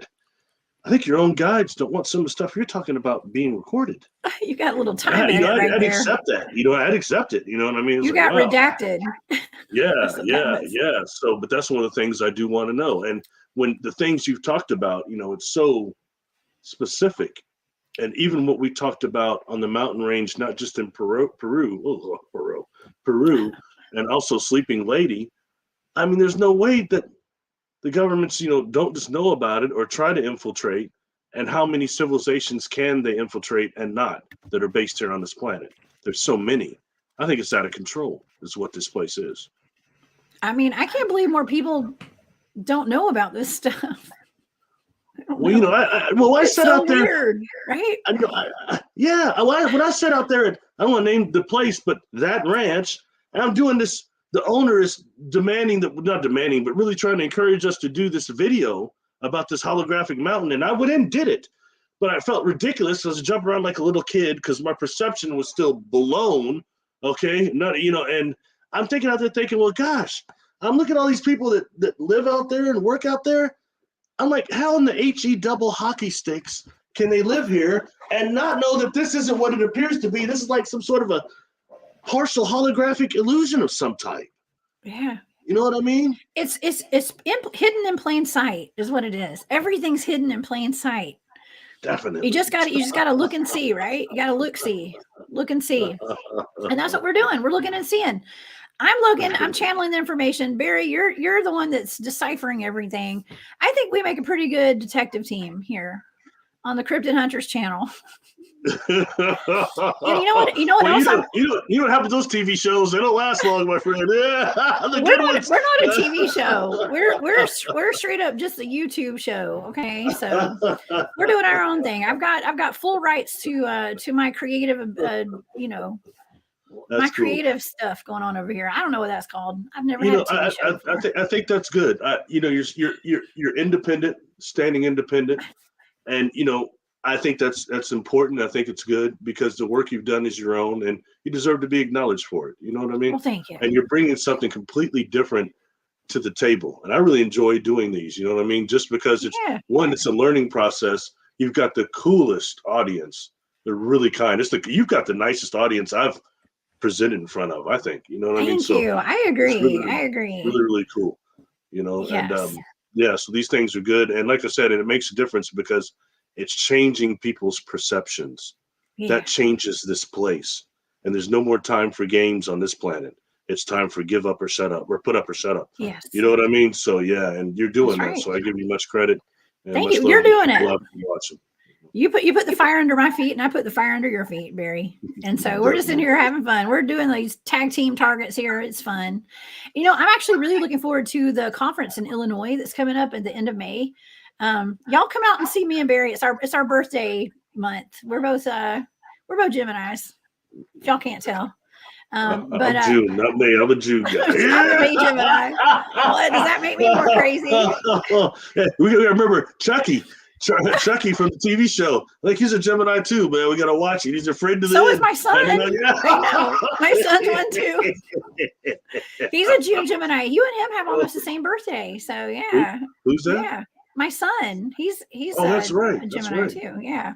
your own guides don't want some of the stuff you're talking about being recorded. You got a little time in it right I'd there. Accept that. I'd accept it. You know what I mean? You got redacted. Yeah. So, but that's one of the things I do want to know. And when the things you've talked about, it's so specific. And even what we talked about on the mountain range, not just in Peru, and also Sleeping Lady. I mean, there's no way that the governments, don't just know about it or try to infiltrate. And how many civilizations can they infiltrate and not that are based here on this planet? There's so many. I think it's out of control is what this place is. I mean, I can't believe more people don't know about this stuff. Well, I set out there, weird, right? When I set out there, I don't want to name the place, but that ranch, and I'm doing this. The owner is not demanding, but really trying to encourage us to do this video about this holographic mountain. And I went in and did it, but I felt ridiculous. I was jumping around like a little kid because my perception was still blown. Okay, and I'm thinking out there thinking, well, gosh, I'm looking at all these people that live out there and work out there. I'm like, how in the HE double hockey sticks can they live here and not know that this isn't what it appears to be? This is like some sort of a partial holographic illusion of some type. Yeah. You know what I mean? It's hidden in plain sight is what it is. Everything's hidden in plain sight. Definitely. You just got to look and see, right? You got to look and see. And that's what we're doing. We're looking and seeing. I'm looking, I'm channeling the information. Barry, you're the one that's deciphering everything. I think we make a pretty good detective team here on the Cryptid Huntress channel. And you know what else? You know what happened to those TV shows? They don't last long, my friend. Yeah, we're not a TV show. We're straight up just a YouTube show. Okay, so we're doing our own thing. I've got full rights to my creative, That's creative stuff going on over here. I don't know what that's called. I've never had a TV show before. I think that's good. You're independent, standing independent, and I think that's important. I think it's good because the work you've done is your own, and you deserve to be acknowledged for it. You know what I mean? Well, thank you. And you're bringing something completely different to the table, and I really enjoy doing these. You know what I mean? Just because it's a learning process. You've got the coolest audience. They're really kind. You've got the nicest audience I've presented in front of, I think. You know what I mean? Thank you. I agree. I agree. Really, really cool. Yes. And so these things are good. And like I said, it makes a difference because it's changing people's perceptions. Yeah. That changes this place. And there's no more time for games on this planet. It's time for give up or shut up or put up or shut up. Yes. You know what I mean? So yeah, and you're doing that. So I give you much credit. Thank you. You're doing it. You put the fire under my feet and I put the fire under your feet, Barry. And so we're just in here having fun. We're doing these tag team targets here. It's fun. I'm actually really looking forward to the conference in Illinois that's coming up at the end of May. Y'all come out and see me and Barry. It's our birthday month. We're both Geminis, if y'all can't tell. But I'm June, not May. I'm a June guy. I'm a May Gemini. What does that make me more crazy? We gotta remember Chucky from the TV show. Like he's a Gemini too, man. We gotta watch it. He's afraid to the So end. is my son. I know. My son's one too. He's a June Gemini. You and him have almost the same birthday. So yeah. Who's that? Yeah. My son. He's that's right. a Gemini too. Yeah.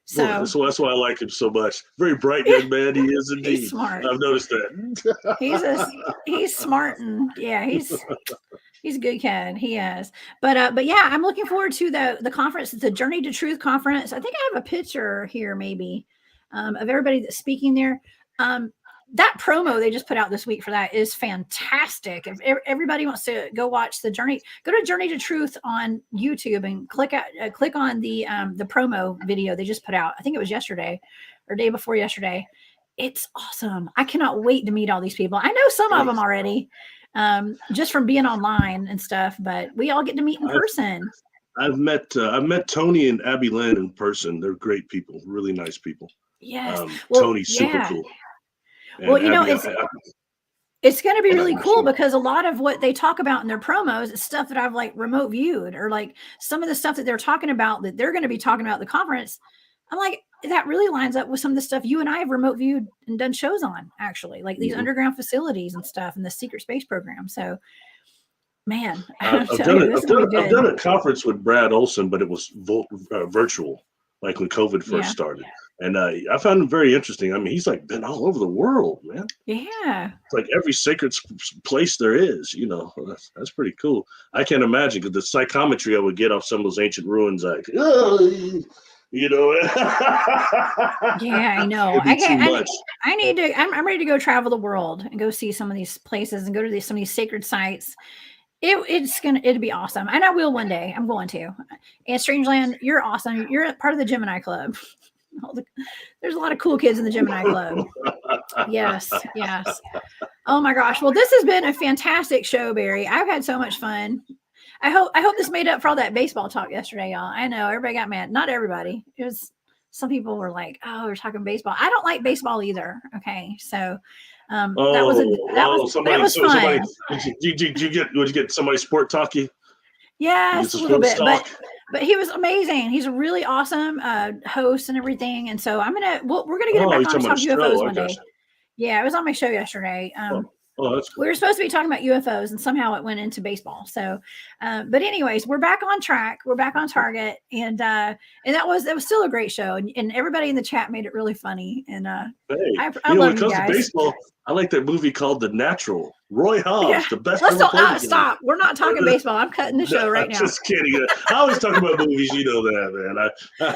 So that's why I like him so much. Very bright young man. He is indeed. He's smart. I've noticed that. He's smart and he's a good kid. He is. But yeah, I'm looking forward to the conference. It's a Journey to Truth conference. I think I have a picture here maybe of everybody that's speaking there. that promo they just put out this week for that is fantastic. If everybody wants to go watch the Journey, go to Journey to Truth on YouTube and click on the promo video they just put out. I think it was yesterday or day before yesterday. It's awesome. I cannot wait to meet all these people. I know some of them already, just from being online and stuff, but we all get to meet in person. I've met Tony and Abby Lynn in person. They're great people, really nice people. Yes. Tony's super cool. And well, you know, it's going to be really cool because a lot of what they talk about in their promos is stuff that I've like remote viewed, or like some of the stuff that they're talking about that they're going to be talking about at the conference. I'm like, that really lines up with some of the stuff you and I have remote viewed and done shows on, actually, like these underground facilities and stuff and the secret space program. So, man, I've done a conference with Brad Olson, but it was virtual, like when COVID first started. And I found him very interesting. I mean, he's like been all over the world, man. Yeah. It's like every sacred place there is, you know. That's pretty cool. I can't imagine, because the psychometry I would get off some of those ancient ruins, like, you know. Yeah, I know. I'm ready to go travel the world and go see some of these places and go to some of these sacred sites. It'll be awesome. And I will one day. I'm going to. And Strangeland, you're awesome. You're part of the Gemini Club. There's a lot of cool kids in the Gemini Club. Yes. Oh my gosh. Well, this has been a fantastic show, Barry. I've had so much fun. I hope this made up for all that baseball talk yesterday, y'all. I know everybody got mad. Not everybody. It was some people were like, "Oh, we're talking baseball." I don't like baseball either. Okay, so that was fun. Did you get somebody sport talky? Yes, a little bit, but he was amazing. He's a really awesome host and everything. And so we're gonna get him back on to talk UFOs one day. Yeah, it was on my show yesterday. That's cool. We were supposed to be talking about UFOs, and somehow it went into baseball. So, but anyways, we're back on track. We're back on target, and that was still a great show, and everybody in the chat made it really funny. And I love you guys. To baseball, I like that movie called The Natural. Roy Hobbs, the best. Let's stop. We're not talking baseball. I'm cutting the show right now. Just kidding. I always talk about movies. You know that, man.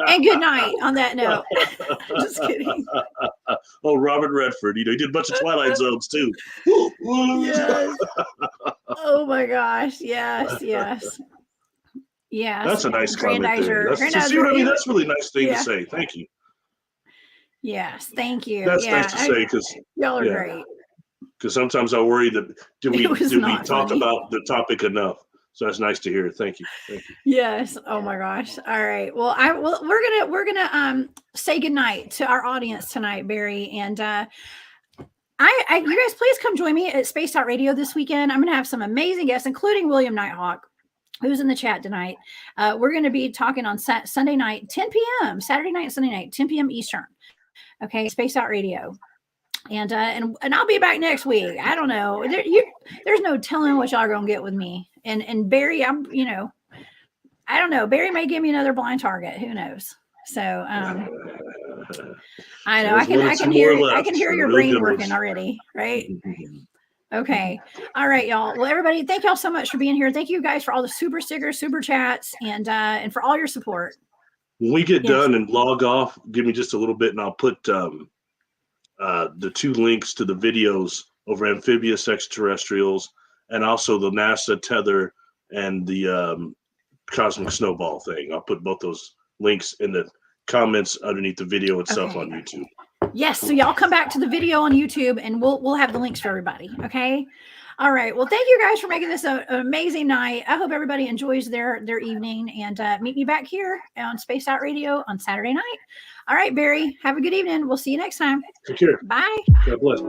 And good night on that note. Just kidding. Oh, Robert Redford. You know, he did a bunch of Twilight Zones too. Yes. Oh my gosh. Yes. That's a nice comment there. See what I mean? That's a really nice thing to say. Thank you. Yes, thank you. That's nice to say, because y'all are great. Because sometimes I worry that did we talk about the topic enough? So that's nice to hear. Thank you. Yes. Oh my gosh. All right. Well, we're gonna say goodnight to our audience tonight, Barry, and you guys please come join me at Spaced Out Radio this weekend. I'm gonna have some amazing guests, including William Nighthawk, who's in the chat tonight. We're going to be talking on Sunday night, 10 p.m., Saturday night, Sunday night, 10 p.m. Eastern. Okay, Spaced Out Radio. And I'll be back next week. I don't know. There's no telling what y'all are going to get with me. And Barry, I don't know. Barry may give me another blind target. Who knows? So I know I can hear your brain working already, right? Okay. All right, y'all. Well, everybody, thank y'all so much for being here. Thank you guys for all the super stickers, super chats, and for all your support. When we get done and log off, give me just a little bit, and I'll put the 2 links to the videos over amphibious extraterrestrials, and also the NASA tether and the cosmic snowball thing. I'll put both those links in the comments underneath the video itself on YouTube. Yes, so y'all come back to the video on YouTube, and we'll have the links for everybody. Okay. All right. Well, thank you guys for making this an amazing night. I hope everybody enjoys their evening, and meet me back here on Spaced Out Radio on Saturday night. All right, Barry, have a good evening. We'll see you next time. Take care. Bye. God bless.